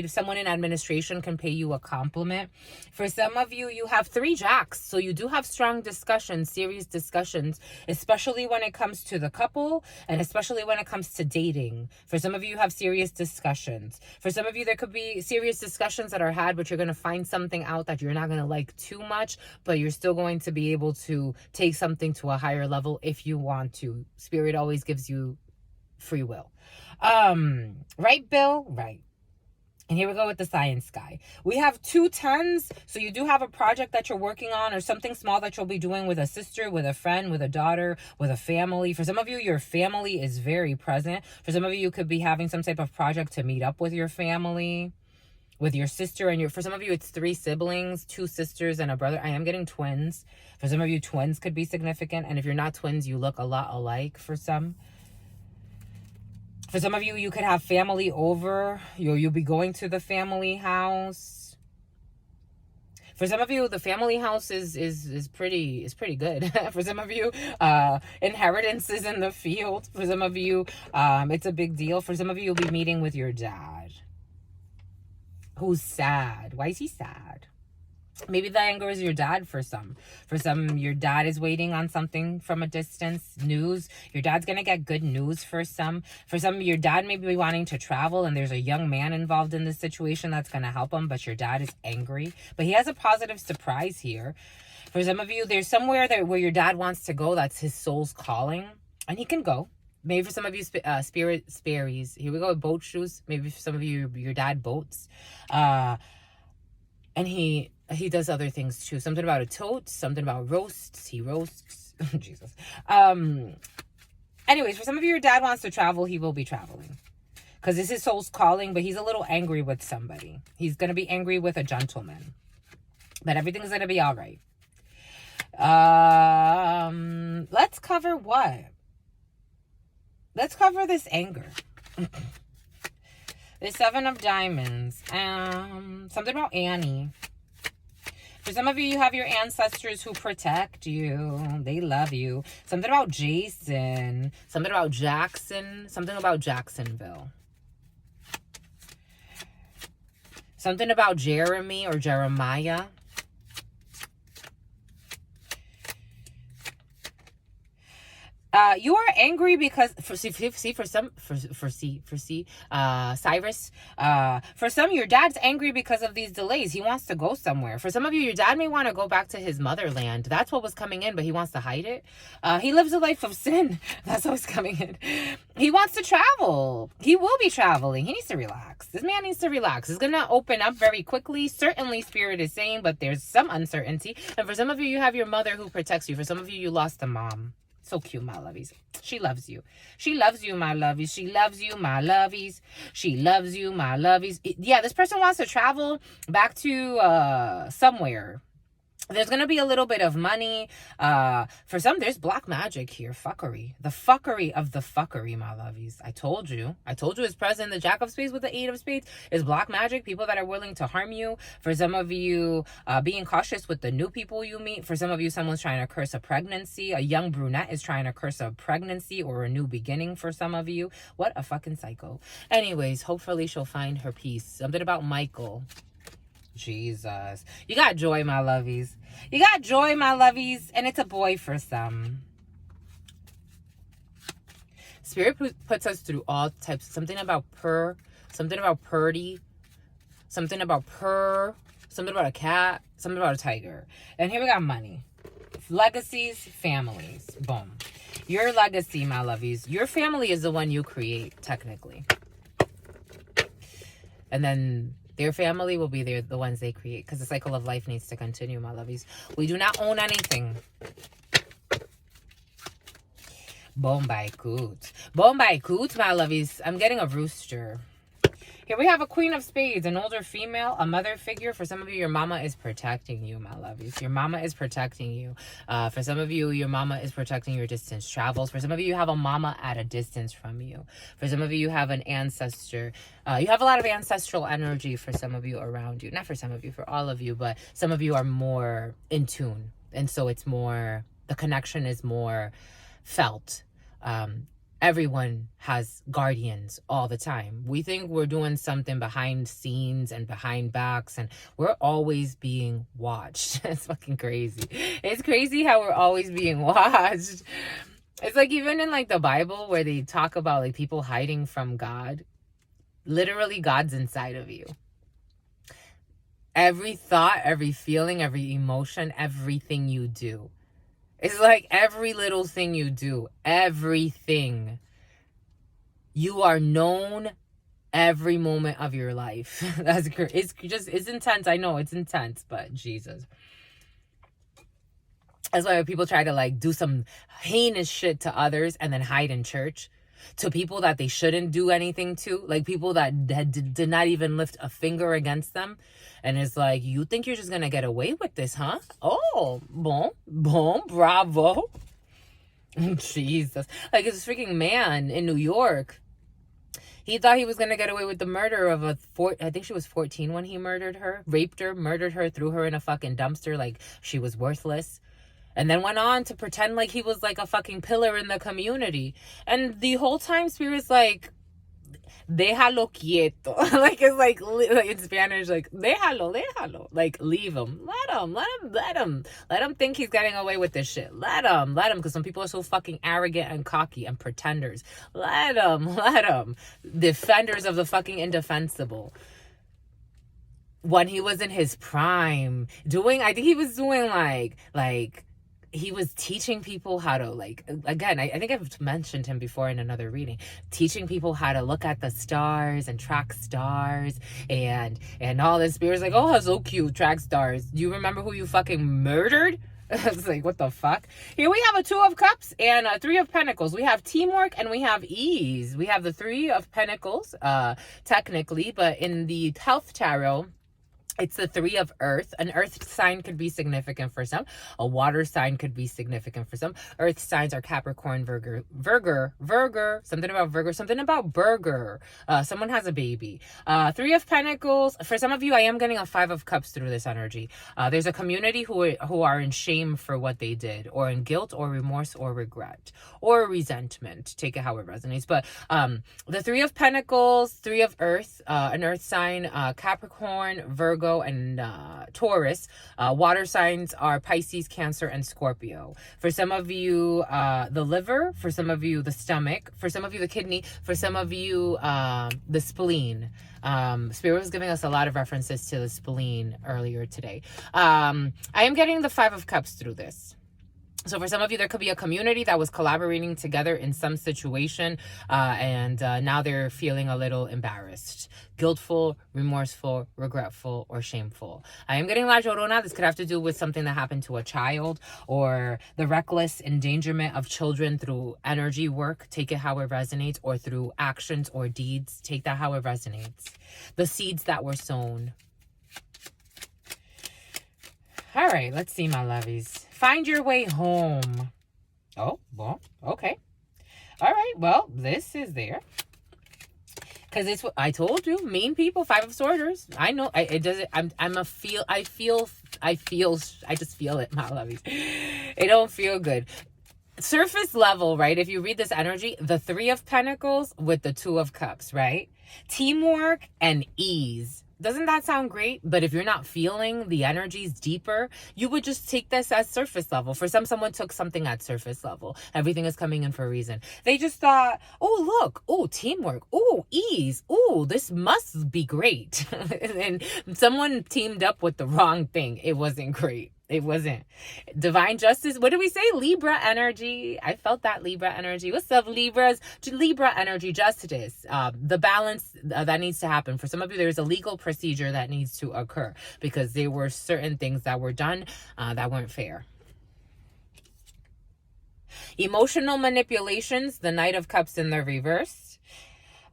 [SPEAKER 1] someone in administration can pay you a compliment. For some of you, you have three jacks, so you do have strong discussions, serious discussions, especially when it comes to the couple and especially when it comes to dating. For some of you, you have serious discussions. For some of you, there could be serious discussions that are had, but you're going to find something out that you're not going to like too much, but you're still going to be able to take something to a higher level if you want to. Spirit always gives you free will. Right, Bill? Right. And here we go with the science guy. We have 2 tens. So you do have a project that you're working on or something small that you'll be doing with a sister, with a friend, with a daughter, with a family. For some of you, your family is very present. For some of you could be having some type of project to meet up with your family, with your sister, and for some of you, it's 3 siblings, 2 sisters and a brother. I am getting twins. For some of you, twins could be significant. And if you're not twins, you look a lot alike for some. For some of you, you could have family over. You'll be going to the family house. For some of you, the family house is pretty good. For some of you, inheritance is in the field. For some of you, it's a big deal. For some of you, you'll be meeting with your dad, who's sad. Why is he sad? Maybe the anger is your dad for some. For some, your dad is waiting on something from a distance. News. Your dad's going to get good news for some. For some, your dad may be wanting to travel and there's a young man involved in this situation that's going to help him, but your dad is angry. But he has a positive surprise here. For some of you, there's somewhere where your dad wants to go. That's his soul's calling. And he can go. Maybe for some of you, spirit sparries. Here we go with boat shoes. Maybe for some of you, your dad boats. And he does other things too. Something about a tote, something about roasts. He roasts. Jesus. Anyways, for some of you, your dad wants to travel. He will be traveling. Because this is his soul's calling, but he's a little angry with somebody. He's going to be angry with a gentleman. But everything's going to be all right. Let's cover what? Let's cover this anger. The 7 of Diamonds. Something about Annie. For some of you, you have your ancestors who protect you. They love you. Something about Jason. Something about Jackson. Something about Jacksonville. Something about Jeremy or Jeremiah. You are angry because Cyrus. For some, your dad's angry because of these delays. He wants to go somewhere. For some of you, your dad may want to go back to his motherland. That's what was coming in, but he wants to hide it. He lives a life of sin. That's what's coming in. He wants to travel. He will be traveling. He needs to relax. This man needs to relax. It's going to open up very quickly. Certainly, Spirit is saying, but there's some uncertainty. And for some of you, you have your mother who protects you. For some of you, you lost a mom. So cute, my lovies. She loves you. She loves you, my lovies. She loves you, my lovies. She loves you, my lovies. Yeah, this person wants to travel back to somewhere. There's going to be a little bit of money. For some, there's black magic here. Fuckery. The fuckery of the fuckery, my lovies. I told you it's present. The Jack of Spades with the 8 of Spades is black magic. People that are willing to harm you. For some of you, being cautious with the new people you meet. For some of you, someone's trying to curse a pregnancy. A young brunette is trying to curse a pregnancy or a new beginning for some of you. What a fucking psycho. Anyways, hopefully she'll find her peace. Something about Michael. Jesus. You got joy, my lovies. You got joy, my lovies. And it's a boy for some. Spirit puts us through all types. Something about purr. Something about purdy. Something about purr. Something about a cat. Something about a tiger. And here we got money. Legacies, families. Boom. Your legacy, my lovies. Your family is the one you create, technically. And then their family will be the ones they create, because the cycle of life needs to continue, my lovies. We do not own anything. Bombay coot. Bombay coot, my lovies. I'm getting a rooster. Here Here we have a Queen of Spades, an older female, a mother figure. For some of you, your mama is protecting you, my lovies. Your mama is protecting you. For some of you, your mama is protecting your distance travels. For some of you, you have a mama at a distance from you. For some of you, you have an ancestor. You have a lot of ancestral energy for some of you around you. Not for some of you, for all of you, but some of you are more in tune. And so it's more, the connection is more felt. Everyone has guardians all the time. We think we're doing something behind scenes and behind backs, and we're always being watched. It's fucking crazy. It's crazy how we're always being watched. It's like even in like the Bible where they talk about like people hiding from God. Literally, God's inside of you. Every thought, every feeling, every emotion, everything you do. It's like every little thing you do, everything. You are known every moment of your life. That's great. It's intense. I know it's intense, but Jesus. That's why people try to like do some heinous shit to others and then hide in church. To people that they shouldn't do anything to, like people that did not even lift a finger against them. And it's like, you think you're just gonna get away with this, huh? Oh, bravo. Jesus. Like this freaking man in New York, he thought he was gonna get away with the murder of I think she was 14 when he murdered her, raped her, murdered her, threw her in a fucking dumpster like she was worthless. And then went on to pretend like he was like a fucking pillar in the community. And the whole time Spirit's like, déjalo quieto. Like it's like in Spanish, like déjalo. Like leave him. Let him think he's getting away with this shit. Let him. Because some people are so fucking arrogant and cocky and pretenders. Let him. Defenders of the fucking indefensible. When he was in his prime, I think he was doing like he was teaching people how to like, again, I think I've mentioned him before in another reading, teaching people how to look at the stars and track stars and all this. Spirit's like, oh, so cute, track stars. Do you remember who you fucking murdered? It's like, what the fuck? Here we have a 2 of Cups and a 3 of Pentacles. We have teamwork and we have ease. We have the 3 of Pentacles, technically, but in the Health Tarot, it's the 3 of Earth. An earth sign could be significant for some. A water sign could be significant for some. Earth signs are Capricorn, Virgo. Something about burger. Someone has a baby. 3 of Pentacles. For some of you, I am getting a 5 of Cups through this energy. There's a community who are in shame for what they did, or in guilt or remorse or regret or resentment. Take it how it resonates. But the 3 of Pentacles, 3 of Earth, an earth sign, Capricorn, Virgo, and Taurus. Water signs are Pisces, Cancer, and Scorpio. For some of you, the liver. For some of you, the stomach. For some of you, the kidney. For some of you, the spleen. Spirit was giving us a lot of references to the spleen earlier today. I am getting the 5 of Cups through this. So for some of you, there could be a community that was collaborating together in some situation, and now they're feeling a little embarrassed, guiltful, remorseful, regretful, or shameful. I am getting La Llorona. This could have to do with something that happened to a child, or the reckless endangerment of children through energy work. Take it how it resonates, or through actions or deeds. Take that how it resonates. The seeds that were sown. All right, let's see, my lovies. Find your way home. Oh, well, okay. All right, well, this is there. Because it's what I told you. Mean people, 5 of Swords. I know. I just feel it, my lovies. It don't feel good. Surface level, right? If you read this energy, the 3 of Pentacles with the 2 of Cups, right? Teamwork and ease. Doesn't that sound great? But if you're not feeling the energies deeper, you would just take this as surface level. For someone took something at surface level. Everything is coming in for a reason. They just thought, oh, look, oh, teamwork, oh, ease, oh, this must be great. And someone teamed up with the wrong thing. It wasn't great. It wasn't. Divine justice. What did we say? Libra energy. I felt that Libra energy. What's up, Libras? Libra energy, justice. The balance that needs to happen. For some of you, there's a legal procedure that needs to occur because there were certain things that were done that weren't fair. Emotional manipulations. The Knight of Cups in the reverse.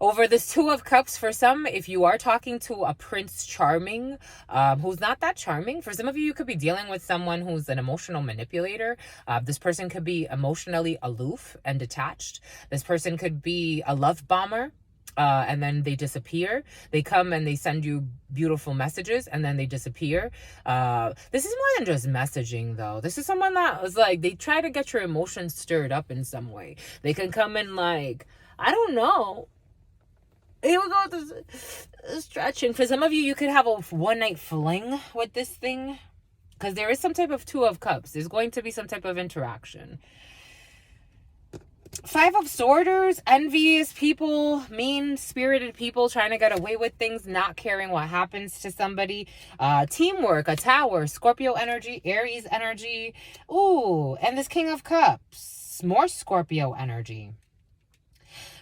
[SPEAKER 1] Over this Two of Cups, for some, if you are talking to a Prince Charming, who's not that charming, for some of you, you could be dealing with someone who's an emotional manipulator. This person could be emotionally aloof and detached. This person could be a love bomber. And then they disappear. They come and they send you beautiful messages and then they disappear. This is more than just messaging, though. This is someone that was like, they try to get your emotions stirred up in some way. They can come in like, I don't know. Here we go with this stretching. For some of you, you could have a one-night fling with this thing. Because there is some type of Two of Cups. There's going to be some type of interaction. Five of Swords, envious people, mean-spirited people trying to get away with things, not caring what happens to somebody. Teamwork, a Tower, Scorpio energy, Aries energy. Ooh, and this King of Cups, more Scorpio energy.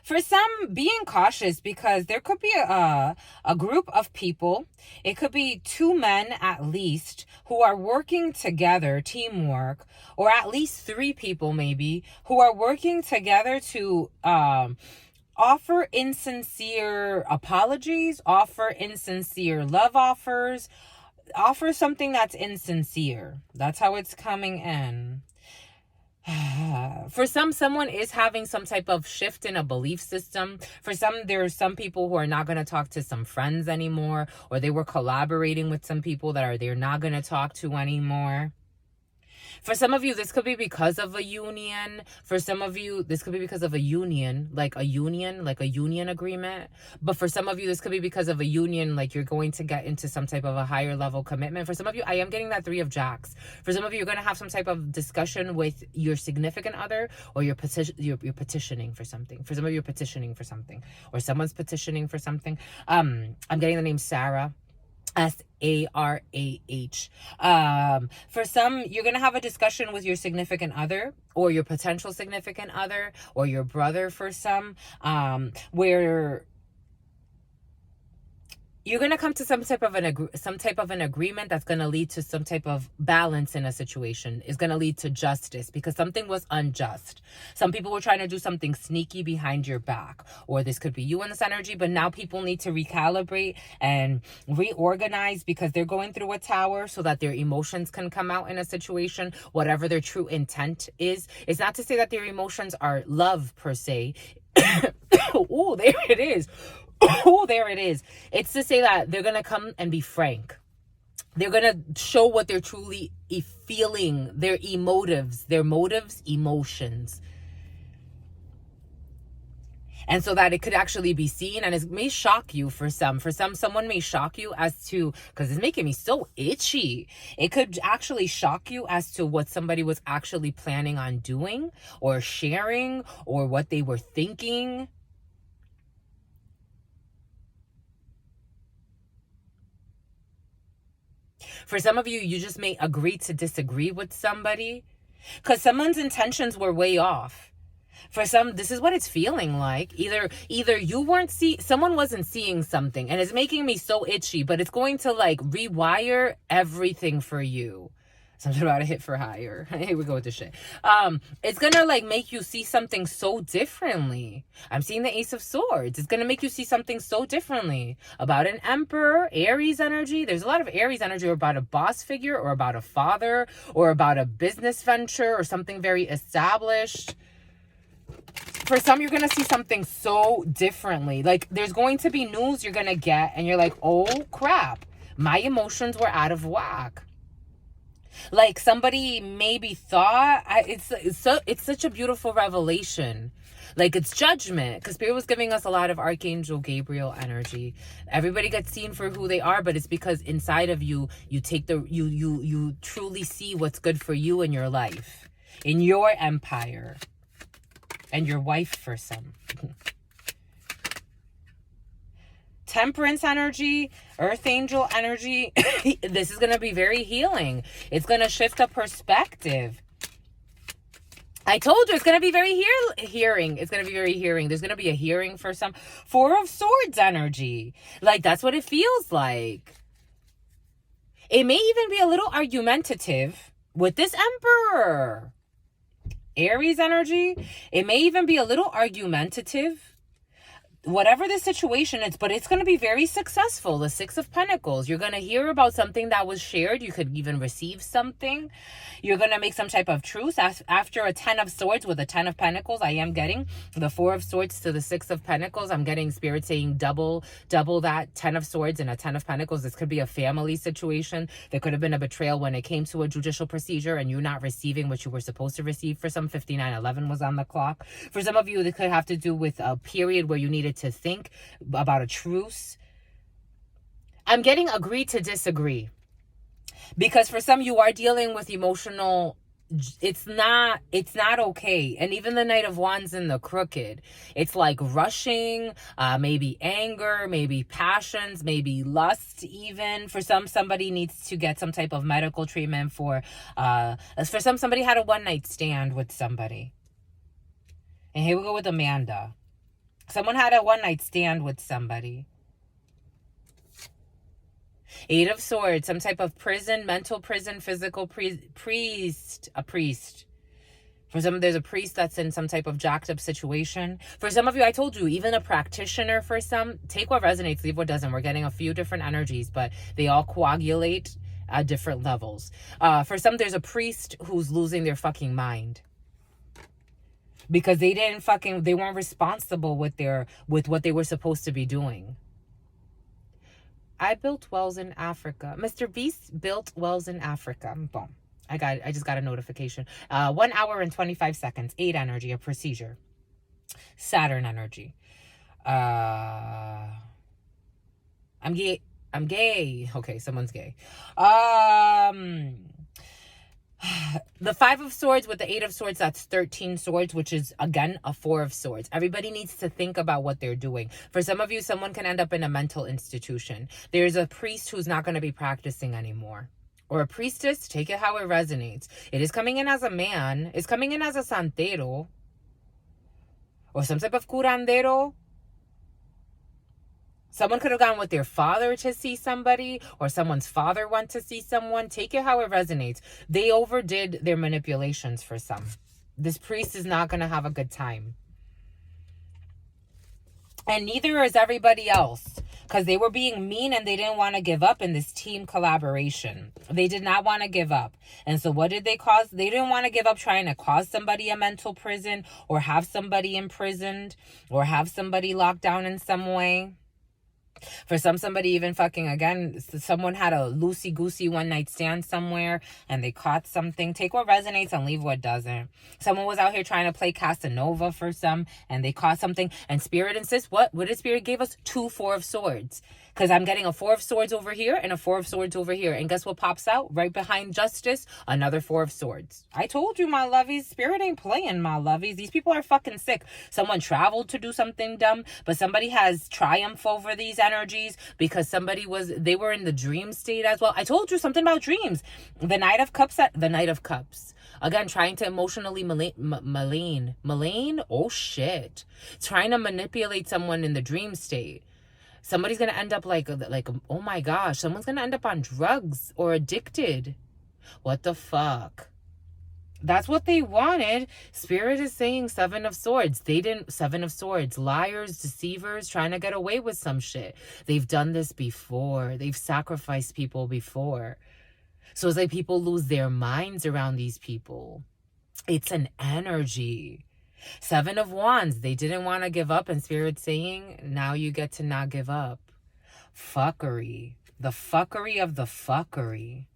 [SPEAKER 1] For some, being cautious because there could be a group of people. It could be two men at least who are working together, teamwork, or at least three people maybe who are working together to offer insincere apologies, offer insincere love offers, offer something that's insincere. That's how it's coming in. For some, someone is having some type of shift in a belief system. For some, there are some people who are not going to talk to some friends anymore, or they were collaborating with some people that they're not going to talk to anymore. For some of you, this could be because of a union. For some of you, this could be because of a union, like a union agreement. But for some of you, this could be because of a union, like you're going to get into some type of a higher level commitment. For some of you, I am getting that Three of Jacks. For some of you, you're going to have some type of discussion with your significant other, or you're petitioning for something. For some of you, you're petitioning for something, or someone's petitioning for something. I'm getting the name Sarah. Sarah. For some, you're going to have a discussion with your significant other or your potential significant other or your brother for some, where you're going to come to some type of an agreement that's going to lead to some type of balance in a situation. Is going to lead to justice because something was unjust. Some people were trying to do something sneaky behind your back, or this could be you in this energy, but now people need to recalibrate and reorganize because they're going through a Tower so that their emotions can come out in a situation, whatever their true intent is. It's not to say that their emotions are love per se. Oh, there it is. Oh, there it is. It's to say that they're going to come and be frank. They're going to show what they're truly feeling, their motives, emotions. And so that it could actually be seen, and it may shock you for some. For some, someone may shock you as to, because it's making me so itchy. It could actually shock you as to what somebody was actually planning on doing or sharing or what they were thinking. For some of you, you just may agree to disagree with somebody because someone's intentions were way off. For some, this is what it's feeling like. Either you weren't someone wasn't seeing something, and it's making me so itchy, but it's going to like rewire everything for you. Something about a hit for higher. Here we go with this shit. It's gonna like make you see something so differently. I'm seeing the Ace of Swords. It's gonna make you see something so differently about an Emperor, Aries energy. There's a lot of Aries energy, or about a boss figure, or about a father, or about a business venture, or something very established. For some, you're gonna see something so differently. Like there's going to be news you're gonna get, and you're like, oh crap, my emotions were out of whack. Like somebody maybe thought it's such a beautiful revelation. Like it's judgment, because Spirit was giving us a lot of Archangel Gabriel energy. Everybody gets seen for who they are, but it's because inside of you, you truly see what's good for you in your life, in your empire, and your wife for some. Temperance energy, Earth Angel energy. This is going to be very healing. It's going to shift a perspective. I told you it's going to be very hearing. It's going to be very hearing. There's going to be a hearing for some. Four of Swords energy. Like that's what it feels like. It may even be a little argumentative with this Emperor. Aries energy. It may even be a little argumentative. whatever the situation is, but it's going to be very successful. The Six of Pentacles. You're going to hear about something that was shared. You could even receive something. You're going to make some type of truce. After a 10 of Swords with a 10 of Pentacles, I am getting the 4 of Swords to the 6 of Pentacles. I'm getting Spirit saying double that 10 of Swords and a 10 of Pentacles. This could be a family situation. There could have been a betrayal when it came to a judicial procedure and you not receiving what you were supposed to receive. For some, 5911 was on the clock. For some of you, it could have to do with a period where you needed to think about a truce. I'm getting agree to disagree, because for some you are dealing with emotional, it's not okay. And even the Knight of Wands in the crooked, it's like rushing, maybe anger, maybe passions, maybe lust. Even for some, somebody needs to get some type of medical treatment for some, somebody had a one-night stand with somebody. And here we go with Amanda. Someone had a one-night stand with somebody. 8 of Swords, some type of prison, mental prison, physical priest, a priest. For some, there's a priest that's in some type of jacked up situation. For some of you, I told you, even a practitioner for some. Take what resonates, leave what doesn't. We're getting a few different energies, but they all coagulate at different levels. For some, there's a priest who's losing their fucking mind, because they weren't responsible with what they were supposed to be doing. I built wells in Africa. Mr. Beast built wells in Africa. Boom. I just got a notification. 1 hour and 25 seconds. 8 energy, a procedure. Saturn energy. I'm gay. Okay, someone's gay. The 5 of Swords with the 8 of Swords, that's 13 swords, which is, again, a 4 of Swords. Everybody needs to think about what they're doing. For some of you, someone can end up in a mental institution. There's a priest who's not going to be practicing anymore. Or a priestess, take it how it resonates. It is coming in as a man. It's coming in as a santero. Or some type of curandero. Someone could have gone with their father to see somebody, or someone's father went to see someone. Take it how it resonates. They overdid their manipulations for some. This priest is not going to have a good time. And neither is everybody else, because they were being mean and they didn't want to give up in this team collaboration. They did not want to give up. And so what did they cause? They didn't want to give up trying to cause somebody a mental prison, or have somebody imprisoned, or have somebody locked down in some way. For some, somebody even again, someone had a loosey-goosey one-night stand somewhere and they caught something. Take what resonates and leave what doesn't. Someone was out here trying to play Casanova for some and they caught something. And Spirit insists, what did Spirit give us? 2 4 of Swords. Because I'm getting a 4 of Swords over here and a 4 of Swords over here. And guess what pops out? Right behind Justice, another 4 of Swords. I told you, my lovies, Spirit ain't playing, my lovies. These people are fucking sick. Someone traveled to do something dumb, but somebody has triumph over these energies because they were in the dream state as well. I told you something about dreams. The Knight of Cups. Again, trying to emotionally malign? Oh shit. Trying to manipulate someone in the dream state. Somebody's going to end up like, oh my gosh, someone's going to end up on drugs or addicted. What the fuck? That's what they wanted. Spirit is saying 7 of Swords. 7 of Swords. Liars, deceivers, trying to get away with some shit. They've done this before. They've sacrificed people before. So it's like people lose their minds around these people. It's an energy. 7 of Wands, they didn't want to give up, and Spirit saying, now you get to not give up. Fuckery. The fuckery of the fuckery.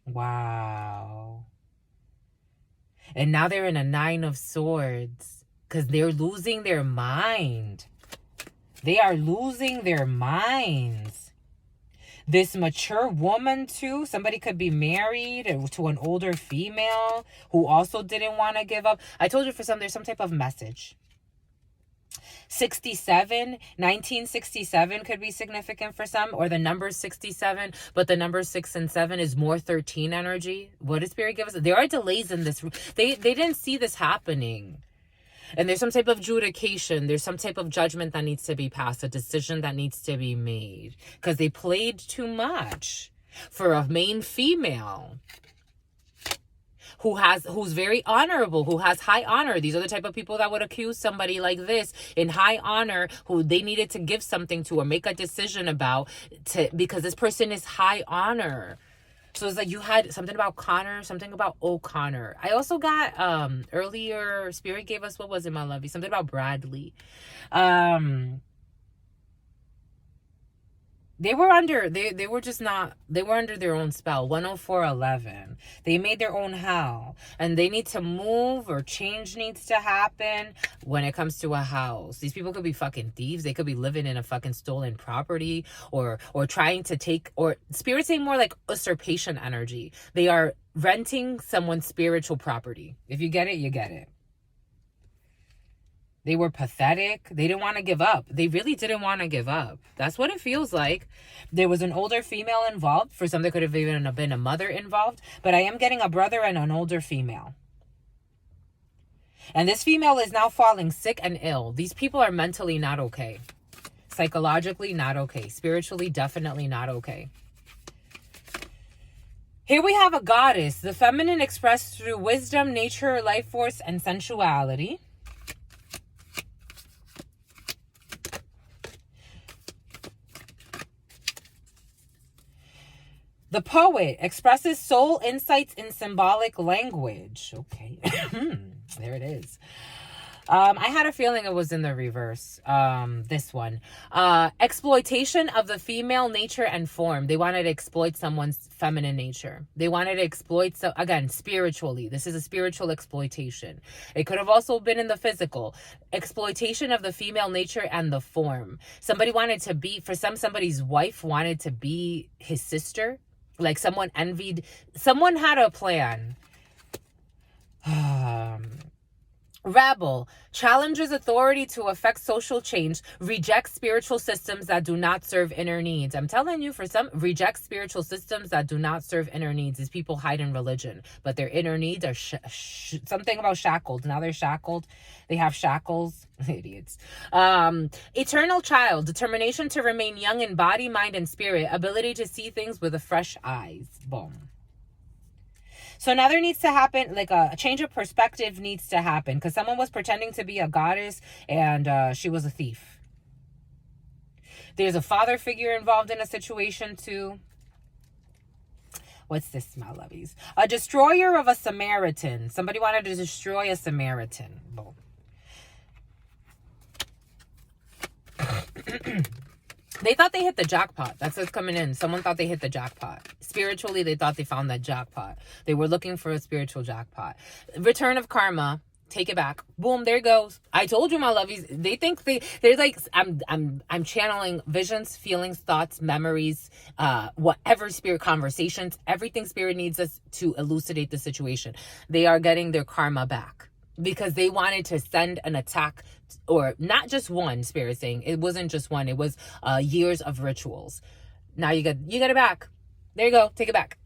[SPEAKER 1] Wow. And now they're in a 9 of Swords, because they're losing their mind. They are losing their minds. This mature woman too, somebody could be married to an older female who also didn't want to give up. I told you for some, there's some type of message. 1967 could be significant for some, or the number 67, but the number 6 and 7 is more 13 energy. What does Spirit give us? There are delays in this. They didn't see this happening. And there's some type of adjudication. There's some type of judgment that needs to be passed, a decision that needs to be made. Because they played too much for a main female who's very honorable, who has high honor. These are the type of people that would accuse somebody like this in high honor, who they needed to give something to or make a decision about, because this person is high honor. So it's like you had something about Connor, something about O'Connor. I also got earlier, Spirit gave us, what was it, my lovey? Something about Bradley. They were under their own spell. 10411. They made their own hell. And they need to move, or change needs to happen when it comes to a house. These people could be fucking thieves. They could be living in a fucking stolen property, or trying to take, or Spirit saying more like usurpation energy. They are renting someone's spiritual property. If you get it, you get it. They were pathetic. They didn't want to give up. They really didn't want to give up. That's what it feels like. There was an older female involved. For some, there could have even been a mother involved. But I am getting a brother and an older female. And this female is now falling sick and ill. These people are mentally not okay. Psychologically not okay. Spiritually definitely not okay. Here we have a goddess. The feminine expressed through wisdom, nature, life force, and sensuality. The poet expresses soul insights in symbolic language. Okay. There it is. I had a feeling it was in the reverse. This one. Exploitation of the female nature and form. They wanted to exploit someone's feminine nature. They wanted to exploit, again, spiritually. This is a spiritual exploitation. It could have also been in the physical. Exploitation of the female nature and the form. Somebody wanted to be, for somebody's wife wanted to be his sister. Like someone envied, someone had a plan. Rebel challenges authority to affect social change, rejects spiritual systems that do not serve inner needs. I'm telling you, for some, rejects spiritual systems that do not serve inner needs. These people hide in religion, but their inner needs are something about shackled. Now they're shackled. They have shackles. Idiots. Eternal child, determination to remain young in body, mind, and spirit, ability to see things with a fresh eyes. Boom. So now there needs to happen, like a change of perspective needs to happen, because someone was pretending to be a goddess and she was a thief. There's a father figure involved in a situation too. What's this, my lovies? A destroyer of a Samaritan. Somebody wanted to destroy a Samaritan. Boom. They thought they hit the jackpot. That's what's coming in. Someone thought they hit the jackpot. Spiritually, they thought they found that jackpot. They were looking for a spiritual jackpot. Return of karma. Take it back. Boom, there it goes. I told you, my lovies. They think they're like, I'm channeling visions, feelings, thoughts, memories, whatever spirit conversations, everything spirit needs us to elucidate the situation. They are getting their karma back. Because they wanted to send an attack, or not just one, spirit saying it wasn't just one, it was years of rituals. Now you get it back. There you go, take it back.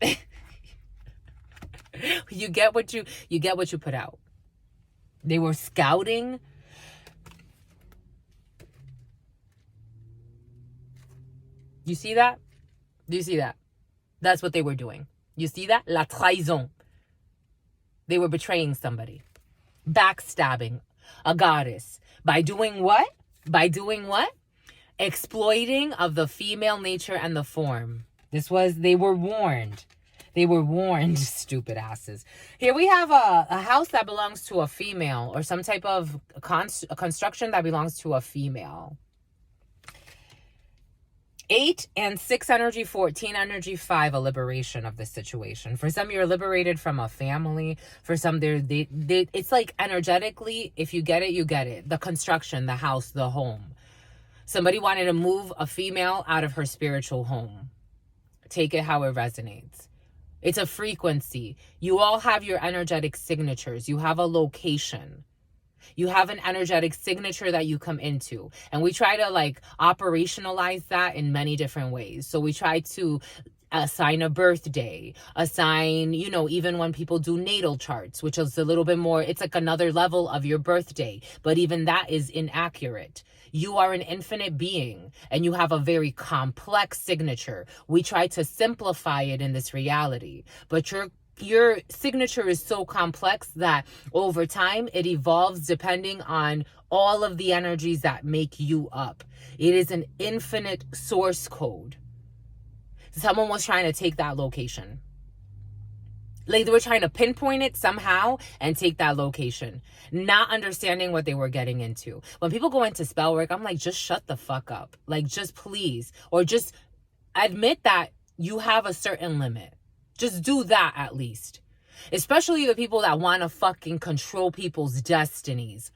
[SPEAKER 1] You get what you put out. They were scouting. You see that? Do you see that? That's what they were doing. You see that? La trahison. They were betraying somebody. Backstabbing a goddess. By doing what? Exploiting of the female nature and the form. They were warned. Stupid asses. Here we have a house that belongs to a female, or some type of a construction that belongs to a female. 8 and 6 energy, 14 energy, 5, a liberation of the situation. For some, you're liberated from a family. For some, it's like energetically, if you get it, you get it. The construction, the house, the home. Somebody wanted to move a female out of her spiritual home. Take it how it resonates. It's a frequency. You all have your energetic signatures. You have a location. You have an energetic signature that you come into. And we try to like operationalize that in many different ways. So we try to assign a birthday, assign, even when people do natal charts, which is a little bit more, it's like another level of your birthday. But even that is inaccurate. You are an infinite being and you have a very complex signature. We try to simplify it in this reality, but your your signature is so complex that over time it evolves depending on all of the energies that make you up. It is an infinite source code. Someone was trying to take that location. Like they were trying to pinpoint it somehow and take that location, not understanding what they were getting into. When people go into spell work, I'm like, just shut the fuck up. Like, just please, or just admit that you have a certain limit. Just do that at least. Especially the people that want to fucking control people's destinies.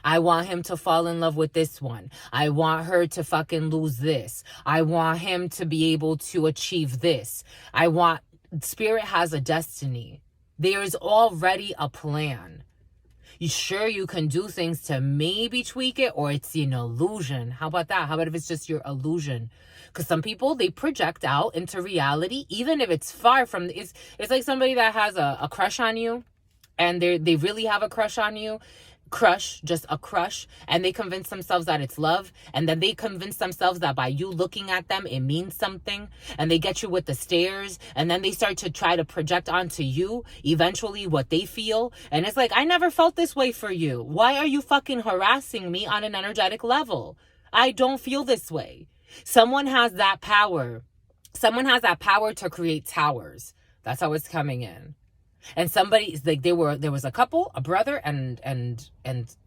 [SPEAKER 1] I want him to fall in love with this one. I want her to fucking lose this. I want him to be able to achieve this. Spirit has a destiny. There is already a plan. You can do things to maybe tweak it, or it's an illusion. How about that? How about if it's just your illusion? Because some people, they project out into reality, even if it's far from, it's like somebody that has a crush on you, and they really have a crush on you. Just a crush, and they convince themselves that it's love, and then they convince themselves that by you looking at them it means something, and they get you with the stares, and then they start to try to project onto you eventually what they feel, and it's like, I never felt this way for you. Why are you fucking harassing me on an energetic level? I don't feel this way. Someone has that power to create towers. That's how it's coming in. And somebody, like, there was a couple, a brother and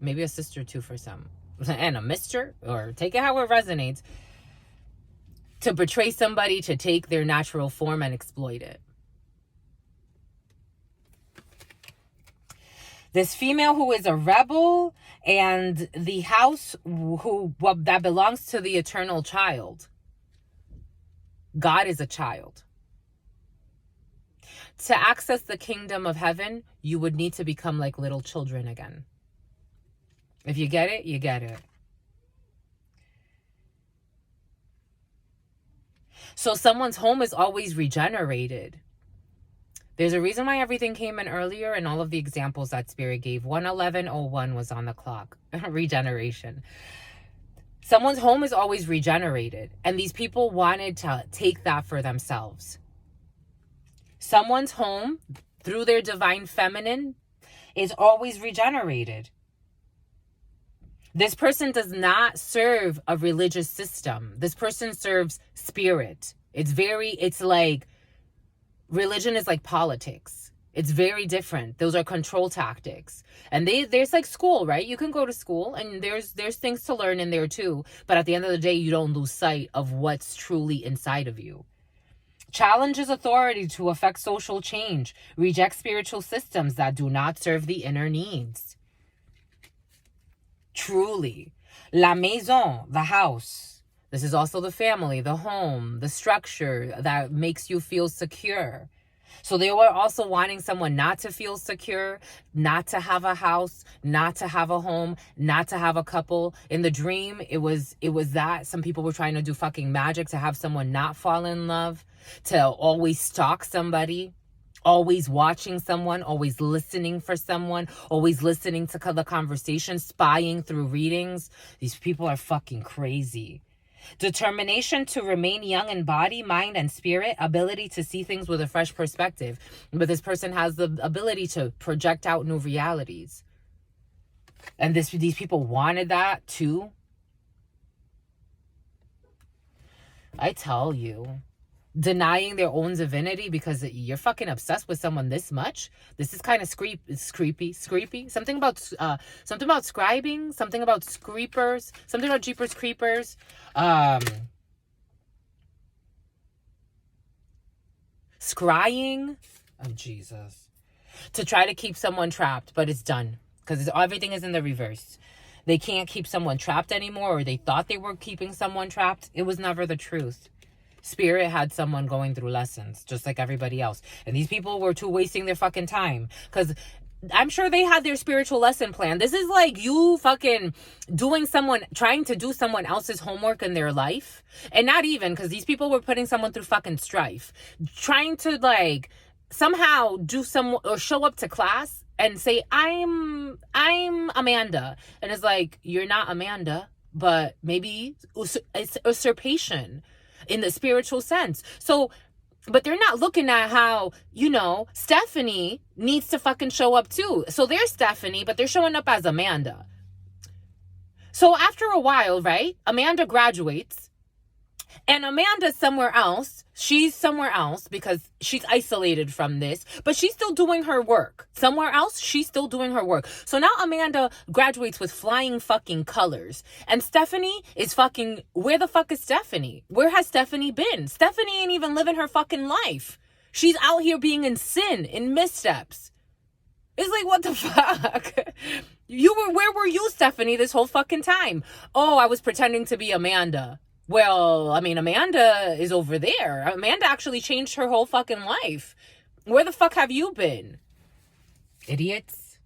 [SPEAKER 1] maybe a sister too for some, and a mister, or take it how it resonates, to betray somebody, to take their natural form and exploit it. This female who is a rebel, and the house that belongs to the eternal child. God is a child. To access the kingdom of heaven, you would need to become like little children again. If you get it, you get it. So someone's home is always regenerated. There's a reason why everything came in earlier, and all of the examples that Spirit gave. 11101 was on the clock. Regeneration. Someone's home is always regenerated, and these people wanted to take that for themselves. Someone's home, through their divine feminine, is always regenerated. This person does not serve a religious system. This person serves spirit. It's like, religion is like politics. It's very different. Those are control tactics. And there's like school, right? You can go to school, and there's things to learn in there too. But at the end of the day, you don't lose sight of what's truly inside of you. Challenges authority to affect social change. Reject spiritual systems that do not serve the inner needs. Truly. La maison, the house. This is also the family, the home, the structure that makes you feel secure. So they were also wanting someone not to feel secure, not to have a house, not to have a home, not to have a couple. In the dream, it was that some people were trying to do fucking magic to have someone not fall in love, to always stalk somebody, always watching someone, always listening for someone, always listening to the conversation, spying through readings. These people are fucking crazy. Determination to remain young in body, mind, and spirit. Ability to see things with a fresh perspective. But this person has the ability to project out new realities. And these people wanted that too. I tell you. Denying their own divinity because you're fucking obsessed with someone this much. This is kind of creepy. Something about scribing, something about screepers, something about Jeepers Creepers. Scrying. Oh, Jesus. To try to keep someone trapped, but it's done. Because everything is in the reverse. They can't keep someone trapped anymore, or they thought they were keeping someone trapped. It was never the truth. Spirit had someone going through lessons, just like everybody else. And these people were too wasting their fucking time. Because I'm sure they had their spiritual lesson plan. This is like you fucking trying to do someone else's homework in their life. And not even, because these people were putting someone through fucking strife. Trying to like somehow or show up to class and say, I'm Amanda. And it's like, you're not Amanda, but maybe it's usurpation in the spiritual sense. So But they're not looking at how, Stephanie needs to fucking show up too. So they're Stephanie, but they're showing up as Amanda. So after a while, right, Amanda graduates. And Amanda's somewhere else. She's somewhere else because she's isolated from this. But she's still doing her work. Somewhere else, she's still doing her work. So now Amanda graduates with flying fucking colors. And Stephanie is fucking... Where the fuck is Stephanie? Where has Stephanie been? Stephanie ain't even living her fucking life. She's out here being in sin, in missteps. It's like, what the fuck? Where were you, Stephanie, this whole fucking time? Oh, I was pretending to be Amanda. Well, I mean, Amanda is over there. Amanda actually changed her whole fucking life. Where the fuck have you been? Idiots.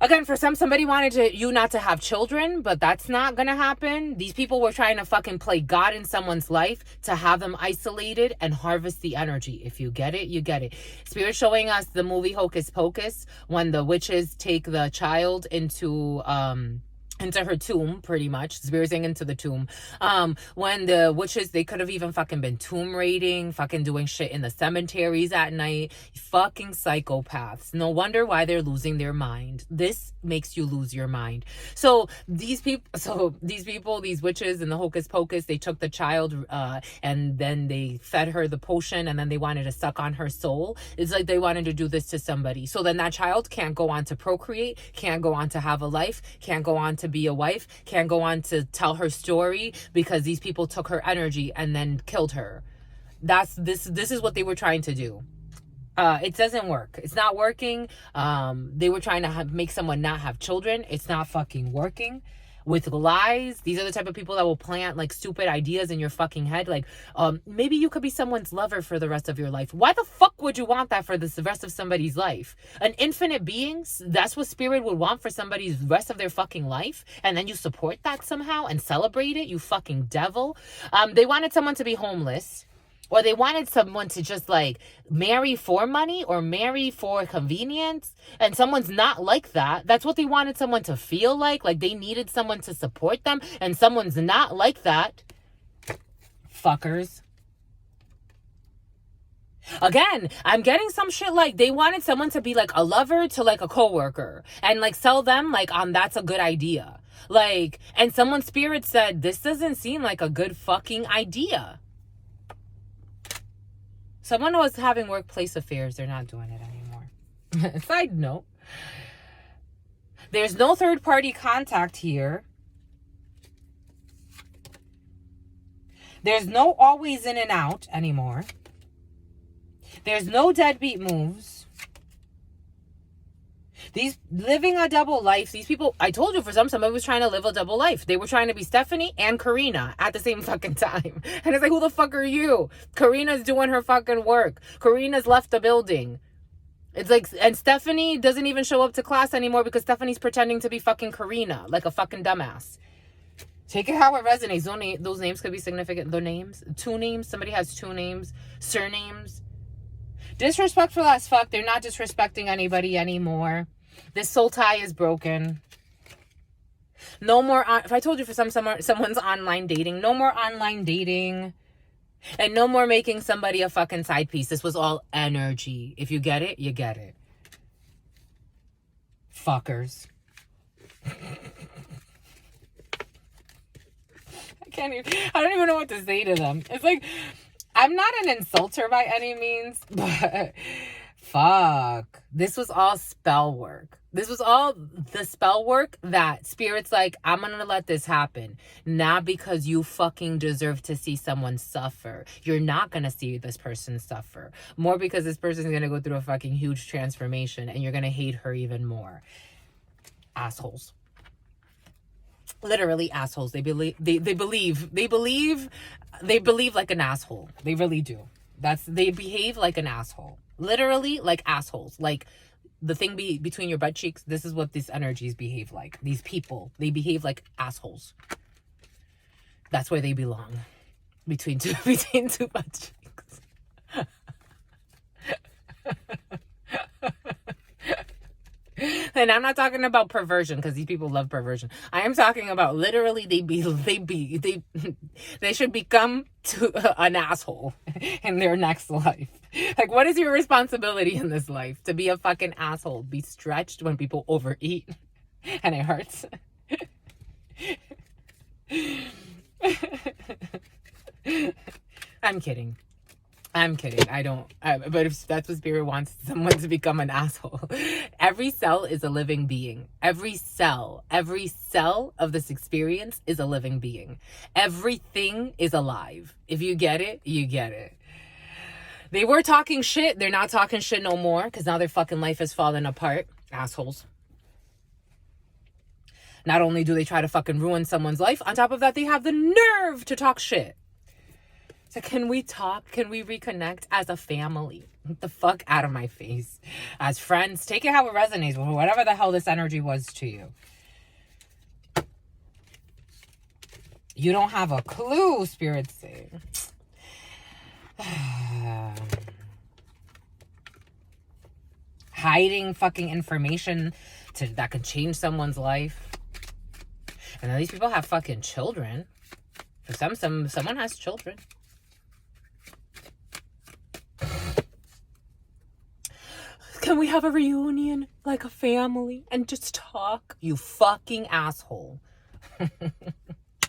[SPEAKER 1] Again, for somebody wanted you not to have children, but that's not gonna happen. These people were trying to fucking play God in someone's life to have them isolated and harvest the energy. If you get it, you get it. Spirit showing us the movie Hocus Pocus, when the witches take the child into her tomb, pretty much. Spirit saying into the tomb. When the witches, they could have even fucking been tomb raiding, fucking doing shit in the cemeteries at night. Fucking psychopaths. No wonder why they're losing their mind. This makes you lose your mind. So these witches in the Hocus Pocus, they took the child and then they fed her the potion, and then they wanted to suck on her soul. It's like they wanted to do this to somebody. So then that child can't go on to procreate, can't go on to have a life, can't go on to be a wife, can't go on to tell her story, because these people took her energy and then killed her. This is what they were trying to do. It doesn't work. It's not working. They were trying to make someone not have children. It's not fucking working. With lies, these are the type of people that will plant like stupid ideas in your fucking head. Like, maybe you could be someone's lover for the rest of your life. Why the fuck would you want that for the rest of somebody's life? An infinite being, that's what spirit would want for somebody's rest of their fucking life. And then you support that somehow and celebrate it, you fucking devil. They wanted someone to be homeless. Or they wanted someone to just like marry for money or marry for convenience. And someone's not like that. That's what they wanted someone to feel like. Like they needed someone to support them. And someone's not like that. Fuckers. Again, I'm getting some shit like they wanted someone to be like a lover to like a coworker. And like sell them like that's a good idea. Like, and someone's spirit said, this doesn't seem like a good fucking idea. Someone was having workplace affairs. They're not doing it anymore. Side note. There's no third-party contact here. There's no always in and out anymore. There's no deadbeat moves. These living a double life, these people, I told you for somebody was trying to live a double life. They were trying to be Stephanie and Karina at the same fucking time. And it's like, who the fuck are you? Karina's doing her fucking work. Karina's left the building. It's like, and Stephanie doesn't even show up to class anymore because Stephanie's pretending to be fucking Karina, like a fucking dumbass. Take it how it resonates. Those names could be significant. The names, two names. Somebody has two names, surnames. Disrespectful as fuck. They're not disrespecting anybody anymore. This soul tie is broken. No more, if I told you for someone's online dating, no more online dating. And no more making somebody a fucking side piece. This was all energy. If you get it, you get it. Fuckers. I don't even know what to say to them. It's like, I'm not an insulter by any means, but fuck. This was all spell work. This was all the spell work that Spirit's like, I'm going to let this happen. Not because you fucking deserve to see someone suffer. You're not going to see this person suffer. More because this person's going to go through a fucking huge transformation and you're going to hate her even more. Assholes. Literally assholes. They believe like an asshole. They really do. They behave like an asshole. Literally like assholes. Like the thing between your butt cheeks, this is what these energies behave like. These people, they behave like assholes. That's where they belong. Between two butt cheeks. And I'm not talking about perversion, because these people love perversion. I am talking about literally they should become an asshole in their next life. Like, what is your responsibility in this life? To be a fucking asshole. Be stretched when people overeat and it hurts. I'm kidding. But if that's what spirit wants someone to become an asshole. Every cell is a living being. Every cell of this experience is a living being. Everything is alive. If you get it, you get it. They were talking shit. They're not talking shit no more, because now their fucking life is falling apart. Assholes. Not only do they try to fucking ruin someone's life, on top of that, they have the nerve to talk shit. So can we talk? Can we reconnect as a family? Get the fuck out of my face. As friends, take it how it resonates, whatever the hell this energy was to you. You don't have a clue, Spirit's saying. Hiding fucking information that could change someone's life. And then these people have fucking children. For someone has children. Can we have a reunion like a family and just talk? You fucking asshole.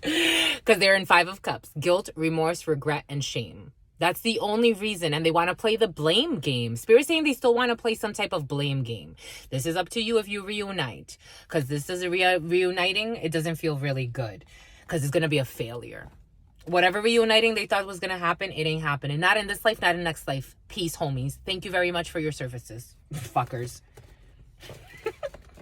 [SPEAKER 1] Because they're in 5 of Cups. Guilt, remorse, regret, and shame. That's the only reason. And they want to play the blame game. Spirit's saying they still want to play some type of blame game. This is up to you if you reunite. Because this is reuniting. It doesn't feel really good. Because it's going to be a failure. Whatever reuniting they thought was going to happen, it ain't happening. Not in this life, not in next life. Peace, homies. Thank you very much for your services. Fuckers.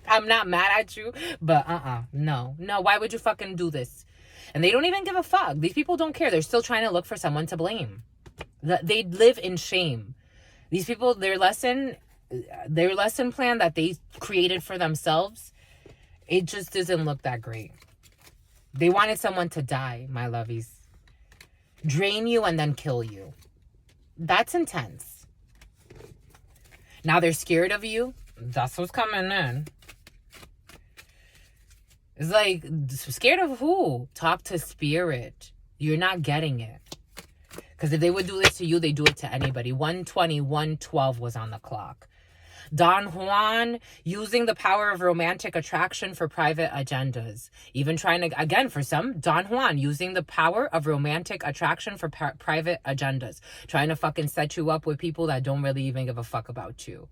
[SPEAKER 1] I'm not mad at you, but no. Why would you fucking do this? And they don't even give a fuck. These people don't care. They're still trying to look for someone to blame. They live in shame. These people, their lesson plan that they created for themselves, it just doesn't look that great. They wanted someone to die, my lovies. Drain you and then kill you. That's intense. Now they're scared of you. That's what's coming in. It's like, scared of who? Talk to spirit. You're not getting it. Because if they would do this to you, they do it to anybody. 120, 112 was on the clock. Don Juan using the power of romantic attraction for private agendas. Even trying to, again, for some, Don Juan using the power of romantic attraction for private agendas. Trying to fucking set you up with people that don't really even give a fuck about you.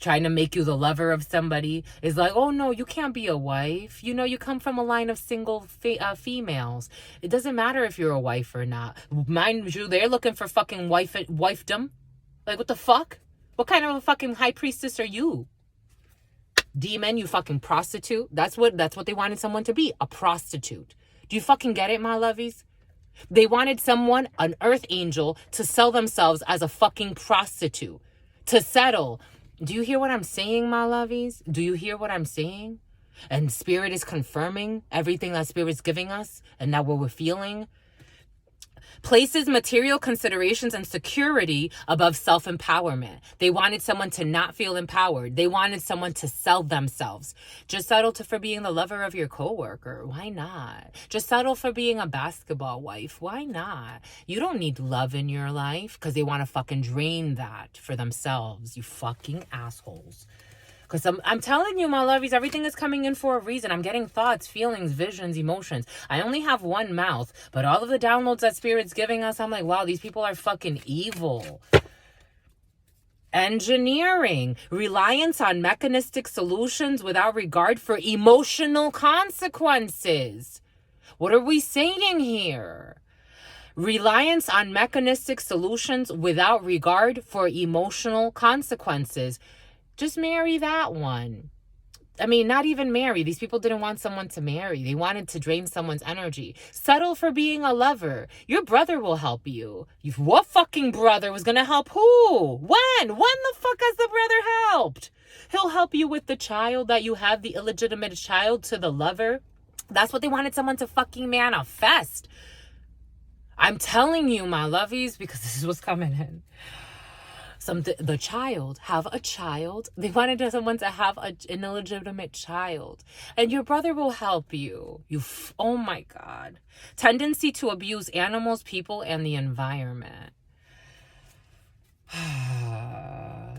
[SPEAKER 1] Trying to make you the lover of somebody is like, oh no, you can't be a wife. You know, you come from a line of single females. It doesn't matter if you're a wife or not. Mind you, they're looking for fucking wifedom. Like, what the fuck? What kind of a fucking high priestess are you? Demon, you fucking prostitute. That's what they wanted someone to be, a prostitute. Do you fucking get it, my lovies? They wanted someone, an earth angel, to sell themselves as a fucking prostitute. To settle. Do you hear what I'm saying, my lovies? Do you hear what I'm saying? And spirit is confirming everything that spirit's giving us and that what we're feeling. Places material considerations and security above self-empowerment. They wanted someone to not feel empowered. They wanted someone to sell themselves. Just settle for being the lover of your coworker. Why not? Just settle for being a basketball wife. Why not? You don't need love in your life because they want to fucking drain that for themselves. You fucking assholes. Because I'm telling you, my lovies, everything is coming in for a reason. I'm getting thoughts, feelings, visions, emotions. I only have one mouth, but all of the downloads that Spirit's giving us, I'm like, wow, these people are fucking evil. Engineering. Reliance on mechanistic solutions without regard for emotional consequences. What are we saying here? Reliance on mechanistic solutions without regard for emotional consequences. Just marry that one. I mean, not even marry. These people didn't want someone to marry. They wanted to drain someone's energy. Settle for being a lover. Your brother will help you. What fucking brother was going to help who? When? When the fuck has the brother helped? He'll help you with the child that you have, the illegitimate child, to the lover. That's what they wanted someone to fucking manifest. I'm telling you, my lovies, because this is what's coming in. The child, have a child. They wanted someone to have an illegitimate child. And your brother will help you. Oh my God. Tendency to abuse animals, people, and the environment.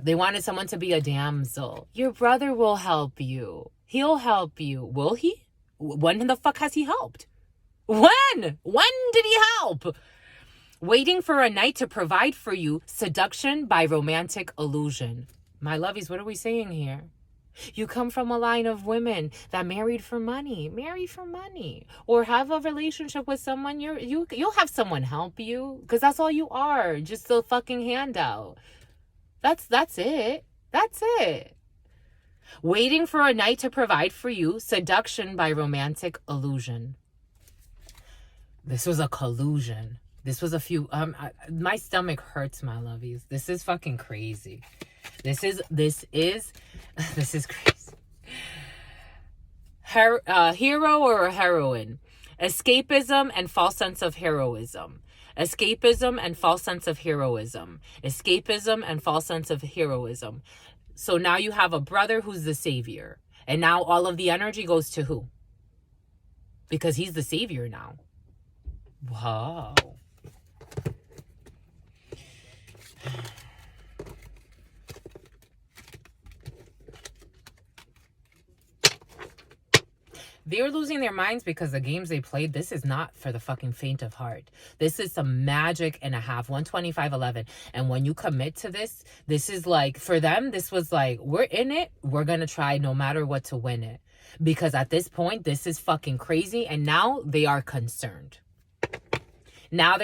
[SPEAKER 1] They wanted someone to be a damsel. Your brother will help you. He'll help you. Will he? When the fuck has he helped? When? When did he help? Waiting for a knight to provide for you. Seduction by romantic illusion. My lovies, what are we saying here? You come from a line of women that married for money. Marry for money. Or have a relationship with someone. You'll have someone help you. Because that's all you are. Just a fucking handout. That's it. That's it. Waiting for a knight to provide for you. Seduction by romantic illusion. This was a collusion. This was a few, my stomach hurts, my lovies. This is fucking crazy. This is crazy. Hero or a heroine. Escapism and false sense of heroism. Escapism and false sense of heroism. Escapism and false sense of heroism. So now you have a brother who's the savior. And now all of the energy goes to who? Because he's the savior now. Wow. They're losing their minds because the games they played, this is not for the fucking faint of heart. This is some magic and a half, 125.11. And when you commit to this, this is like, for them, this was like, we're in it. We're going to try no matter what to win it. Because at this point, this is fucking crazy. And now they are concerned. Now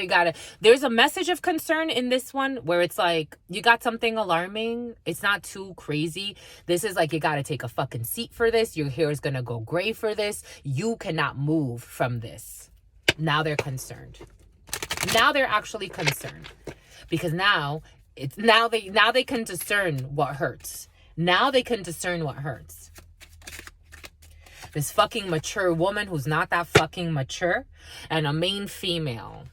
[SPEAKER 1] there's a message of concern in this one where it's like, you got something alarming. It's not too crazy. This is like, you got to take a fucking seat for this. Your hair is going to go gray for this. You cannot move from this. Now they're concerned. Now they're actually concerned. Because now they can discern what hurts. Now they can discern what hurts. This fucking mature woman who's not that fucking mature and a main female.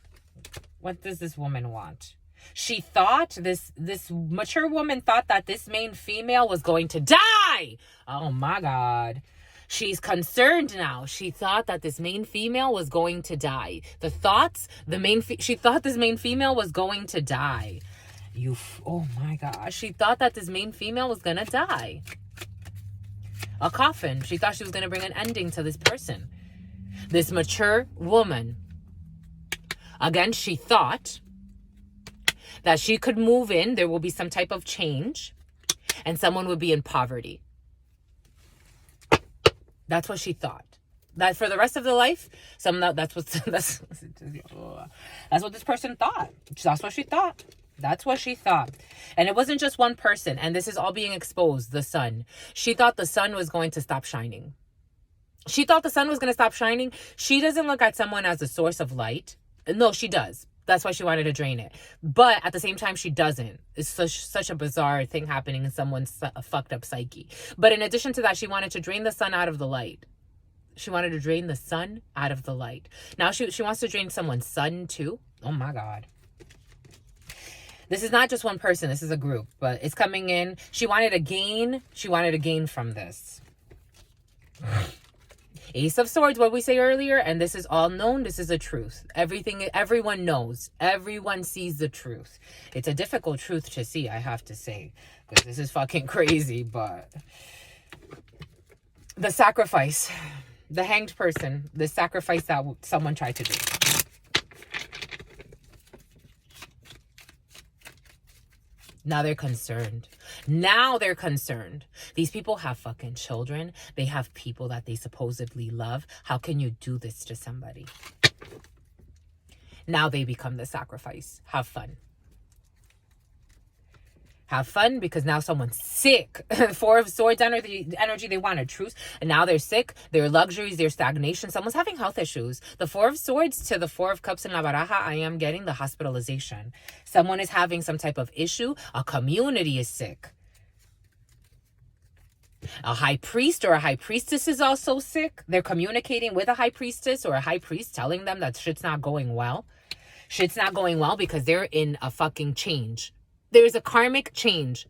[SPEAKER 1] What does this woman want? She thought, this mature woman thought that this main female was going to die. Oh my God. She's concerned now. She thought that this main female was going to die. She thought this main female was going to die. Oh my gosh. She thought that this main female was going to die. A coffin. She thought she was going to bring an ending to this person. This mature woman. Again, she thought that she could move in. There will be some type of change. And someone would be in poverty. That's what she thought. That for the rest of their life, that's what this person thought. That's what she thought. That's what she thought. And it wasn't just one person. And this is all being exposed. The sun. She thought the sun was going to stop shining. She thought the sun was going to stop shining. She doesn't look at someone as a source of light. No, she does. That's why she wanted to drain it. But at the same time, she doesn't. It's such a bizarre thing happening in someone's fucked up psyche. But in addition to that, she wanted to drain the sun out of the light. She wanted to drain the sun out of the light. Now she wants to drain someone's sun too. Oh my God. This is not just one person. This is a group. But it's coming in. She wanted to gain from this. Ace of Swords, what we say earlier, and this is all known. This is a truth. Everyone knows. Everyone sees the truth. It's a difficult truth to see, I have to say, because this is fucking crazy, but the sacrifice, the hanged person, the sacrifice that someone tried to do. Now they're concerned. Now they're concerned. These people have fucking children. They have people that they supposedly love. How can you do this to somebody? Now they become the sacrifice. Have fun. Have fun because now someone's sick. Four of Swords energy, they want a truce. And now they're sick. Their luxuries, their stagnation. Someone's having health issues. The Four of Swords to the Four of Cups in La Baraja, I am getting the hospitalization. Someone is having some type of issue. A community is sick. A high priest or a high priestess is also sick. They're communicating with a high priestess or a high priest telling them that shit's not going well. Shit's not going well because they're in a fucking change. There's a karmic change.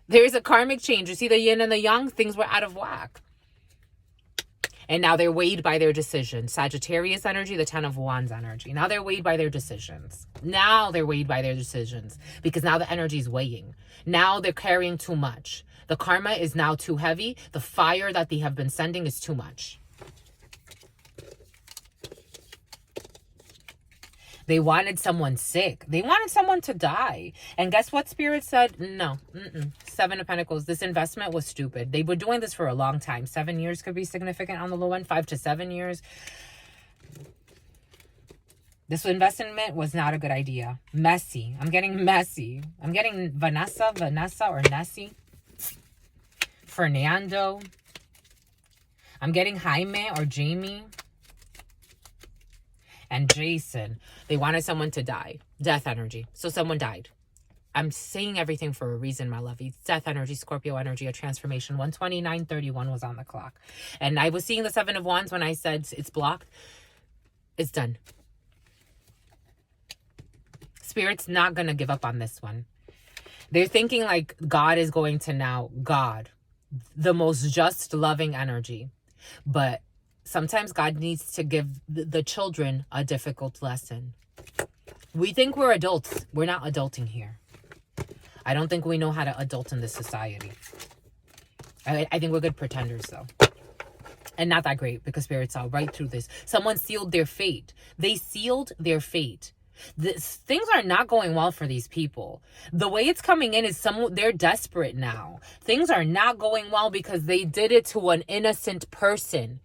[SPEAKER 1] There's a karmic change. You see the yin and the yang? Things were out of whack. And now they're weighed by their decisions. Sagittarius energy, the 10 of Wands energy. Now they're weighed by their decisions. Now they're weighed by their decisions. Because now the energy is weighing. Now they're carrying too much. The karma is now too heavy. The fire that they have been sending is too much. They wanted someone sick. They wanted someone to die. And guess what Spirit said? No. Seven of Pentacles. This investment was stupid. They were doing this for a long time. 7 years could be significant on the low end. 5 to 7 years. This investment was not a good idea. Messy. I'm getting messy. I'm getting Vanessa or Nessie. Fernando. I'm getting Jaime or Jamie. And Jason. They wanted someone to die. Death energy. So someone died. I'm saying everything for a reason, my lovies. Death energy, Scorpio energy, a transformation. 129:31 was on the clock. And I was seeing the 7 of Wands when I said it's blocked. It's done. Spirit's not going to give up on this one. They're thinking like God is going to now, God, the most just, loving energy. But sometimes God needs to give the children a difficult lesson. We think we're adults. We're not adulting here. I don't think we know how to adult in this society. I think we're good pretenders, though. And not that great, because Spirit saw right through this. Someone sealed their fate. They sealed their fate. Things are not going well for these people. The way it's coming in is they're desperate now. Things are not going well because they did it to an innocent person.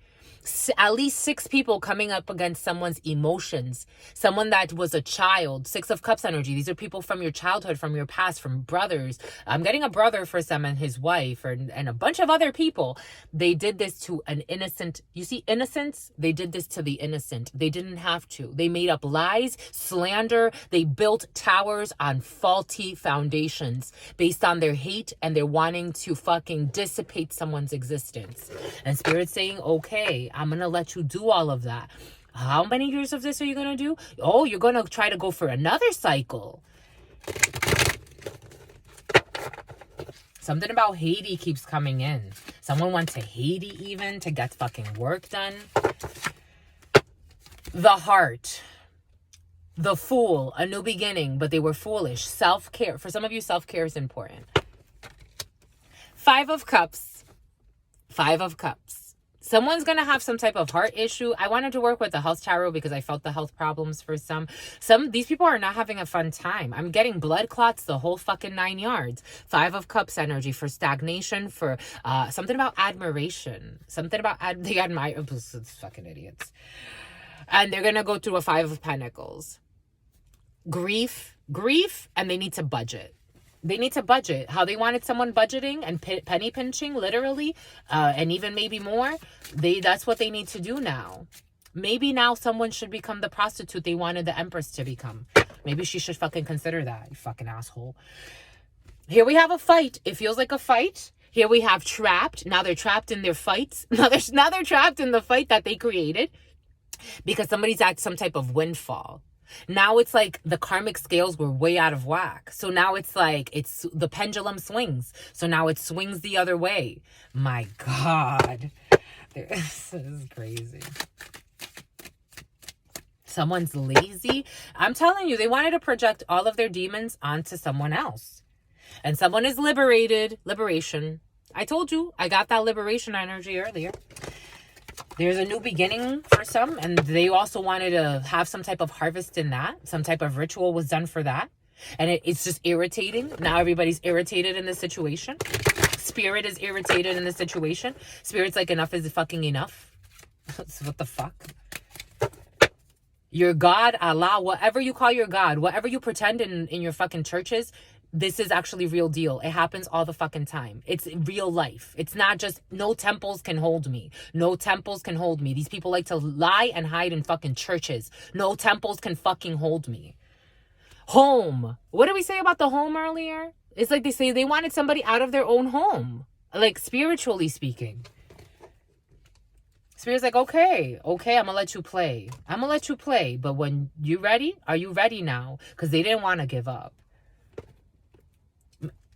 [SPEAKER 1] At least 6 people coming up against someone's emotions. Someone that was a child. 6 of Cups energy. These are people from your childhood, from your past, from brothers. I'm getting a brother for some and his wife and a bunch of other people. They did this to an innocent. You see, innocence? They did this to the innocent. They didn't have to. They made up lies, slander. They built towers on faulty foundations based on their hate and their wanting to fucking dissipate someone's existence. And Spirit's saying, okay, I'm going to let you do all of that. How many years of this are you going to do? Oh, you're going to try to go for another cycle. Something about Haiti keeps coming in. Someone went to Haiti even to get fucking work done. The heart. The fool. A new beginning, but they were foolish. Self-care. For some of you, self-care is important. 5 of Cups. 5 of Cups. Someone's going to have some type of heart issue. I wanted to work with the health tarot because I felt the health problems for some. These people are not having a fun time. I'm getting blood clots, the whole fucking 9 yards. 5 of Cups energy for stagnation, for something about admiration. Something about they admire. It's fucking idiots. And they're going to go through a 5 of Pentacles. Grief, and they need to budget. They need to budget. How they wanted someone budgeting and penny pinching, literally, and even maybe more. That's what they need to do now. Maybe now someone should become the prostitute they wanted the Empress to become. Maybe she should fucking consider that, you fucking asshole. Here we have a fight. It feels like a fight. Here we have trapped. Now they're trapped in their fights. Now they're trapped in the fight that they created because somebody's at some type of windfall. Now it's like the karmic scales were way out of whack. So now it's like the pendulum swings. So now it swings the other way. My God. This is crazy. Someone's lazy. I'm telling you, they wanted to project all of their demons onto someone else. And someone is liberated. Liberation. I told you, I got that liberation energy earlier. There's a new beginning for some, and they also wanted to have some type of harvest in that. Some type of ritual was done for that. And it's just irritating. Now everybody's irritated in this situation. Spirit is irritated in this situation. Spirit's like, enough is fucking enough. What the fuck? Your God, Allah, whatever you call your God, whatever you pretend in your fucking churches, this is actually real deal. It happens all the fucking time. It's real life. It's not just, no temples can hold me. No temples can hold me. These people like to lie and hide in fucking churches. No temples can fucking hold me. Home. What did we say about the home earlier? It's like they say they wanted somebody out of their own home. Like, spiritually speaking. Spirit's like, okay, I'm going to let you play. I'm going to let you play. But when you ready, are you ready now? Because they didn't want to give up.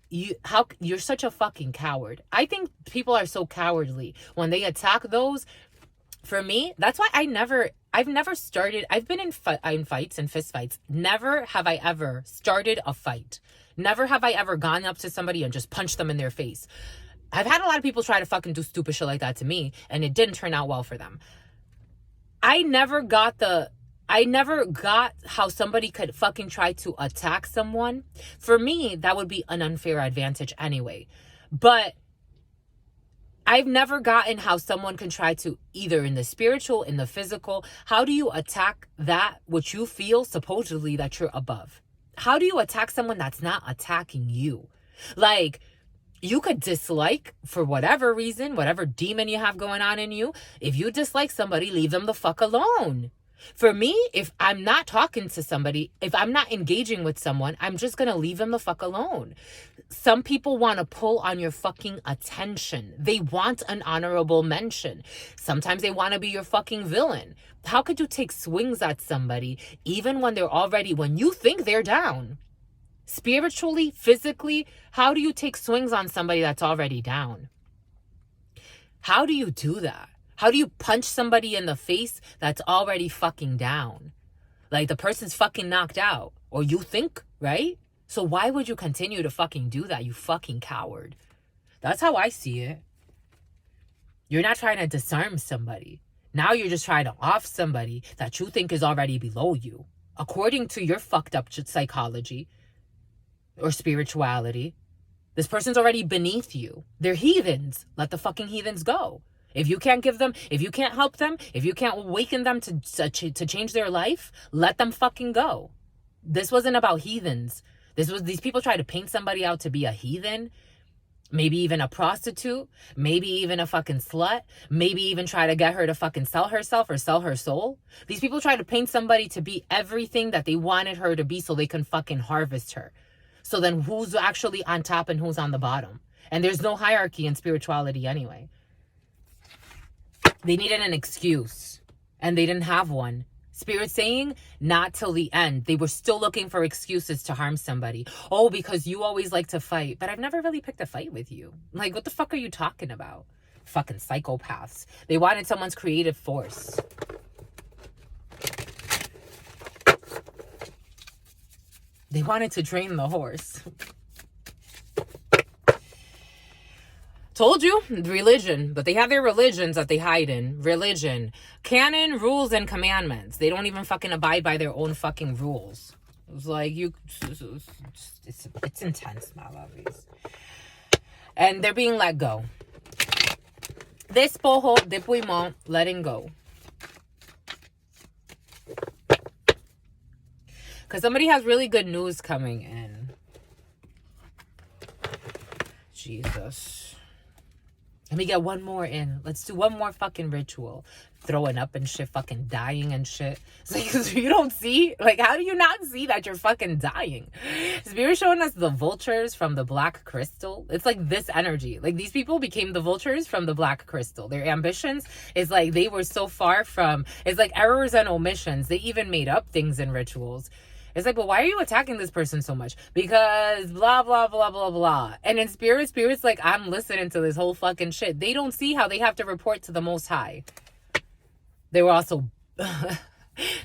[SPEAKER 1] you're such a fucking coward. I think people are so cowardly when they attack those. For me, that's why I've never started. I've been in fights and fist fights. Never have I ever started a fight. Never have I ever gone up to somebody and just punched them in their face. I've had a lot of people try to fucking do stupid shit like that to me, and it didn't turn out well for them. I never got how somebody could fucking try to attack someone. For me, that would be an unfair advantage anyway. But I've never gotten how someone can try to, either in the spiritual, in the physical, how do you attack that which you feel supposedly that you're above? How do you attack someone that's not attacking you? Like, you could dislike for whatever reason, whatever demon you have going on in you. If you dislike somebody, leave them the fuck alone. For me, if I'm not talking to somebody, if I'm not engaging with someone, I'm just going to leave them the fuck alone. Some people want to pull on your fucking attention. They want an honorable mention. Sometimes they want to be your fucking villain. How could you take swings at somebody even when when you think they're down? Spiritually, physically, how do you take swings on somebody that's already down? How do you do that? How do you punch somebody in the face that's already fucking down? Like, the person's fucking knocked out. Or you think, right? So why would you continue to fucking do that, you fucking coward? That's how I see it. You're not trying to disarm somebody. Now you're just trying to off somebody that you think is already below you. According to your fucked up psychology or spirituality, this person's already beneath you. They're heathens. Let the fucking heathens go. If you can't help them, if you can't awaken them to change their life, let them fucking go. This wasn't about heathens. These people try to paint somebody out to be a heathen, maybe even a prostitute, maybe even a fucking slut, maybe even try to get her to fucking sell herself or sell her soul. These people try to paint somebody to be everything that they wanted her to be so they can fucking harvest her. So then who's actually on top and who's on the bottom? And there's no hierarchy in spirituality anyway. They needed an excuse, and they didn't have one. Spirit saying, not till the end. They were still looking for excuses to harm somebody. Oh, because you always like to fight. But I've never really picked a fight with you. Like, what the fuck are you talking about? Fucking psychopaths. They wanted someone's creative force. They wanted to drain the horse. Told you, religion. But they have their religions that they hide in. Religion. Canon, rules, and commandments. They don't even fucking abide by their own fucking rules. It's like, it's intense, my lovies. And they're being let go. Despojo, dépouillement, letting go. Because somebody has really good news coming in. Jesus. Let me get one more in. Let's do one more fucking ritual. Throwing up and shit, fucking dying and shit. It's like, you don't see? Like, how do you not see that you're fucking dying? Spirit showing us the vultures from the black crystal. It's like this energy. Like, these people became the vultures from the black crystal. Their ambitions is like they were so far from... It's like errors and omissions. They even made up things in rituals. It's like, but why are you attacking this person so much? Because blah, blah, blah, blah, blah. And in spirit's like, I'm listening to this whole fucking shit. They don't see how they have to report to the Most High. They were also...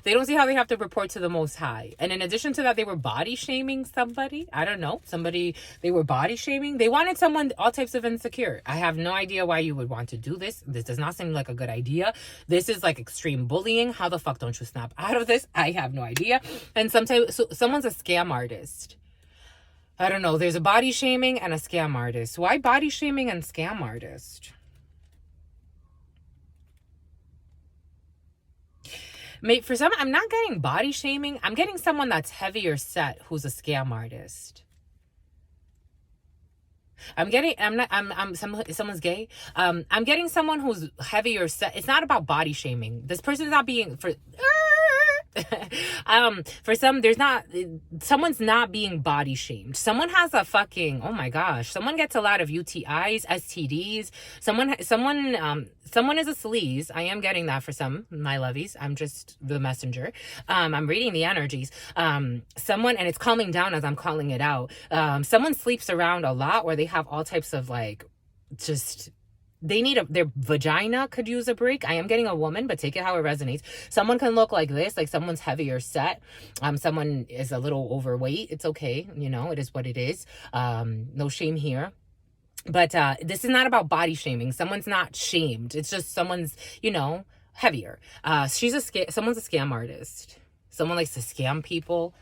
[SPEAKER 1] They don't see how they have to report to the Most High. And in addition to that, they were body shaming somebody. I don't know. They were body shaming. They wanted someone all types of insecure. I have no idea why you would want to do this. This does not seem like a good idea. This is like extreme bullying. How the fuck don't you snap out of this? I have no idea. And sometimes someone's a scam artist. I don't know. There's a body shaming and a scam artist. Why body shaming and scam artist? For some, I'm not getting body shaming. I'm getting someone that's heavier set who's a scam artist. Someone's gay. I'm getting someone who's heavier set. It's not about body shaming. This person is not being For some, someone's not being body shamed. Someone has a fucking, oh my gosh, someone gets a lot of UTIs, STDs. Someone is a sleaze. I am getting that for some, my lovies. I'm just the messenger. I'm reading the energies. Someone, and it's calming down as I'm calling it out. Someone sleeps around a lot, where they have all types of like, just, they need their vagina could use a break. I am getting a woman, but take it how it resonates. Someone can look like this, like someone's heavier set. Someone is a little overweight. It's okay. You know, it is what it is. No shame here. But this is not about body shaming. Someone's not shamed. It's just someone's, you know, heavier. Someone's a scam artist. Someone likes to scam people.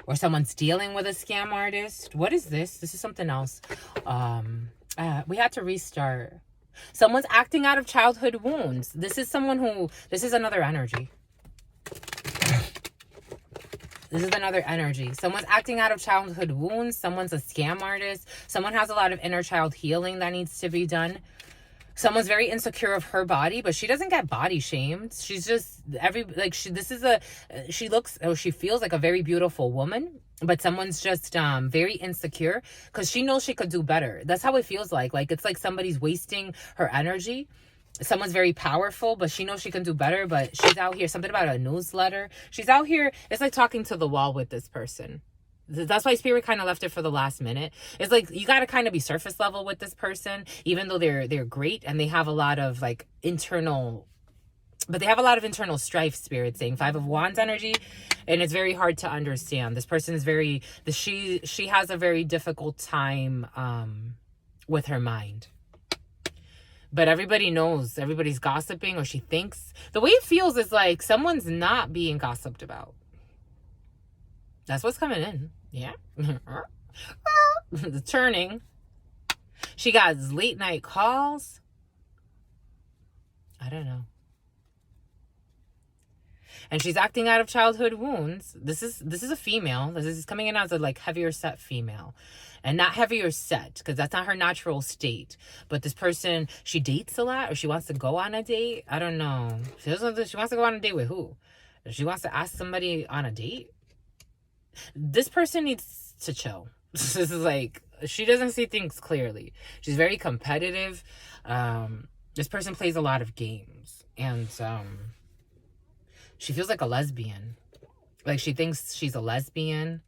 [SPEAKER 1] Or someone's dealing with a scam artist. What is this? This is something else. We had to restart. Someone's acting out of childhood wounds. This is another energy. This is another energy. Someone's acting out of childhood wounds. Someone's a scam artist. Someone has a lot of inner child healing that needs to be done. Someone's very insecure of her body, but she doesn't get body shamed. She's just she feels like a very beautiful woman, but someone's just very insecure because she knows she could do better. That's how it feels like. Like, it's like somebody's wasting her energy. Someone's very powerful, but she knows she can do better, but she's out here. Something about a newsletter. She's out here. It's like talking to the wall with this person. That's why Spirit kind of left it for the last minute. It's like you got to kind of be surface level with this person, even though they're great and they have a lot of like internal, but they have a lot of internal strife. Spirit saying 5 of Wands energy, and it's very hard to understand. This person is she has a very difficult time with her mind. But everybody knows, everybody's gossiping, or she thinks. The way it feels is like someone's not being gossiped about. That's what's coming in. Yeah. The turning. She got late night calls. I don't know. And she's acting out of childhood wounds. This is a female. This is coming in as a like heavier set female. And not heavier set, because that's not her natural state. But this person, she dates a lot, or she wants to go on a date. I don't know. She wants to go on a date with who? She wants to ask somebody on a date. This person needs to chill. This is like, she doesn't see things clearly. She's very competitive. This person plays a lot of games. And she feels like a lesbian. Like, she thinks she's a lesbian.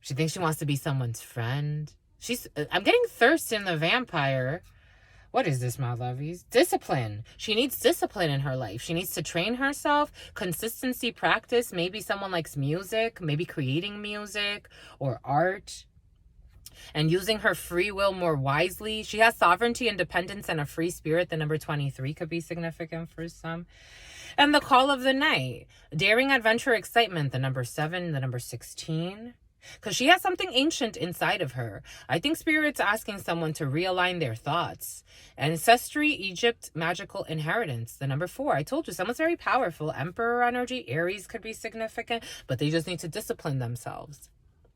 [SPEAKER 1] She thinks she wants to be someone's friend. I'm getting Thurston the vampire. What is this, my lovies? Discipline. She needs discipline in her life. She needs to train herself. Consistency, practice. Maybe someone likes music. Maybe creating music or art. And using her free will more wisely. She has sovereignty, independence, and a free spirit. The number 23 could be significant for some. And the call of the night. Daring, adventure, excitement. The number 7, the number 16. Because she has something ancient inside of her. I think Spirit's asking someone to realign their thoughts. Ancestry, Egypt, magical inheritance. The number 4. I told you, someone's very powerful. Emperor energy, Aries could be significant, but they just need to discipline themselves.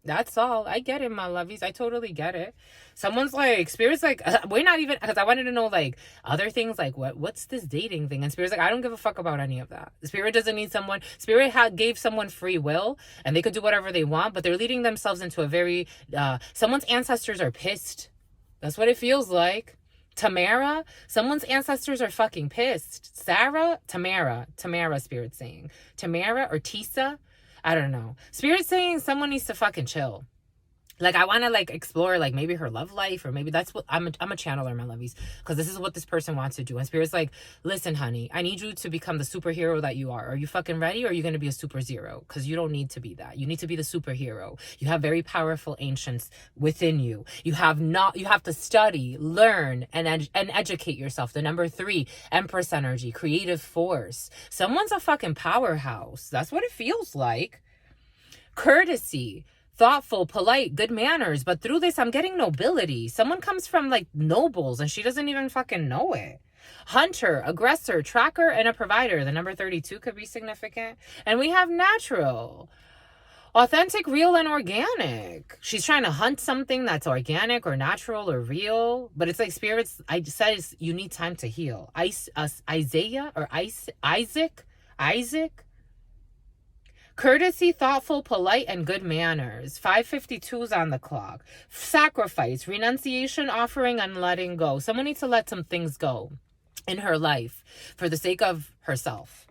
[SPEAKER 1] That's all. I get it, my lovies. I totally get it. Someone's like, Spirit's like, we're not even, because I wanted to know like other things, like what's this dating thing? And Spirit's like, I don't give a fuck about any of that. Spirit doesn't need someone. Spirit gave someone free will and they could do whatever they want, but they're leading themselves into a very, someone's ancestors are pissed. That's what it feels like. Tamara, someone's ancestors are fucking pissed. Sarah, Tamara, Spirit's saying. Tamara or Tisa. I don't know. Spirit's saying someone needs to fucking chill. Like, I want to like explore like maybe her love life, or maybe that's what I'm a channeler, my lovies, because this is what this person wants to do. And Spirit's like, listen, honey, I need you to become the superhero that you are. Are you fucking ready, or are you going to be a super zero? Because you don't need to be that. You need to be the superhero. You have very powerful ancients within you. You have to study, learn, and educate yourself. The number 3, Empress energy, creative force. Someone's a fucking powerhouse. That's what it feels like. Courtesy. Thoughtful, polite, good manners. But through this, I'm getting nobility. Someone comes from like nobles and she doesn't even fucking know it. Hunter, aggressor, tracker, and a provider. The number 32 could be significant. And we have natural. Authentic, real, and organic. She's trying to hunt something that's organic or natural or real. But it's like Spirits, I said you need time to heal. Isaiah or Isaac. Isaac. Courtesy, thoughtful, polite, and good manners. 552's on the clock. Sacrifice, renunciation, offering, and letting go. Someone needs to let some things go in her life for the sake of herself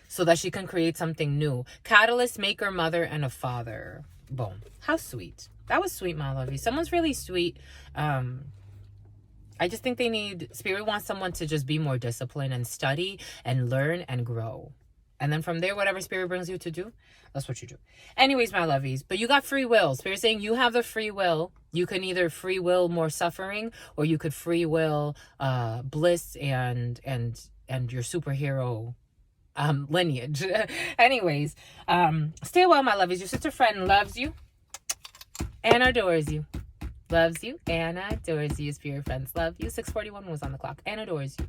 [SPEAKER 1] so that she can create something new. Catalyst, maker, mother, and a father. Boom. How sweet. That was sweet, my lovey. Someone's really sweet. I just think Spirit wants someone to just be more disciplined and study and learn and grow. And then from there, whatever Spirit brings you to do, that's what you do. Anyways, my lovies, but you got free will. Spirit's saying you have the free will. You can either free will more suffering, or you could free will bliss and your superhero lineage. Anyways, stay well, my lovies. Your sister friend loves you and adores you. Loves you and adores you. Spirit friends love you. 6:41 was on the clock and adores you.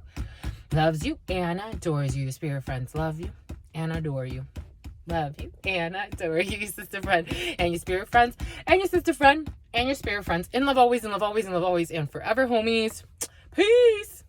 [SPEAKER 1] Loves you and adores you. Your spirit friends love you and adore you. Love you and adore you, your sister friend and your spirit friends and your sister friend and your spirit friends. In love always, in love always, in love always, and forever, homies. Peace.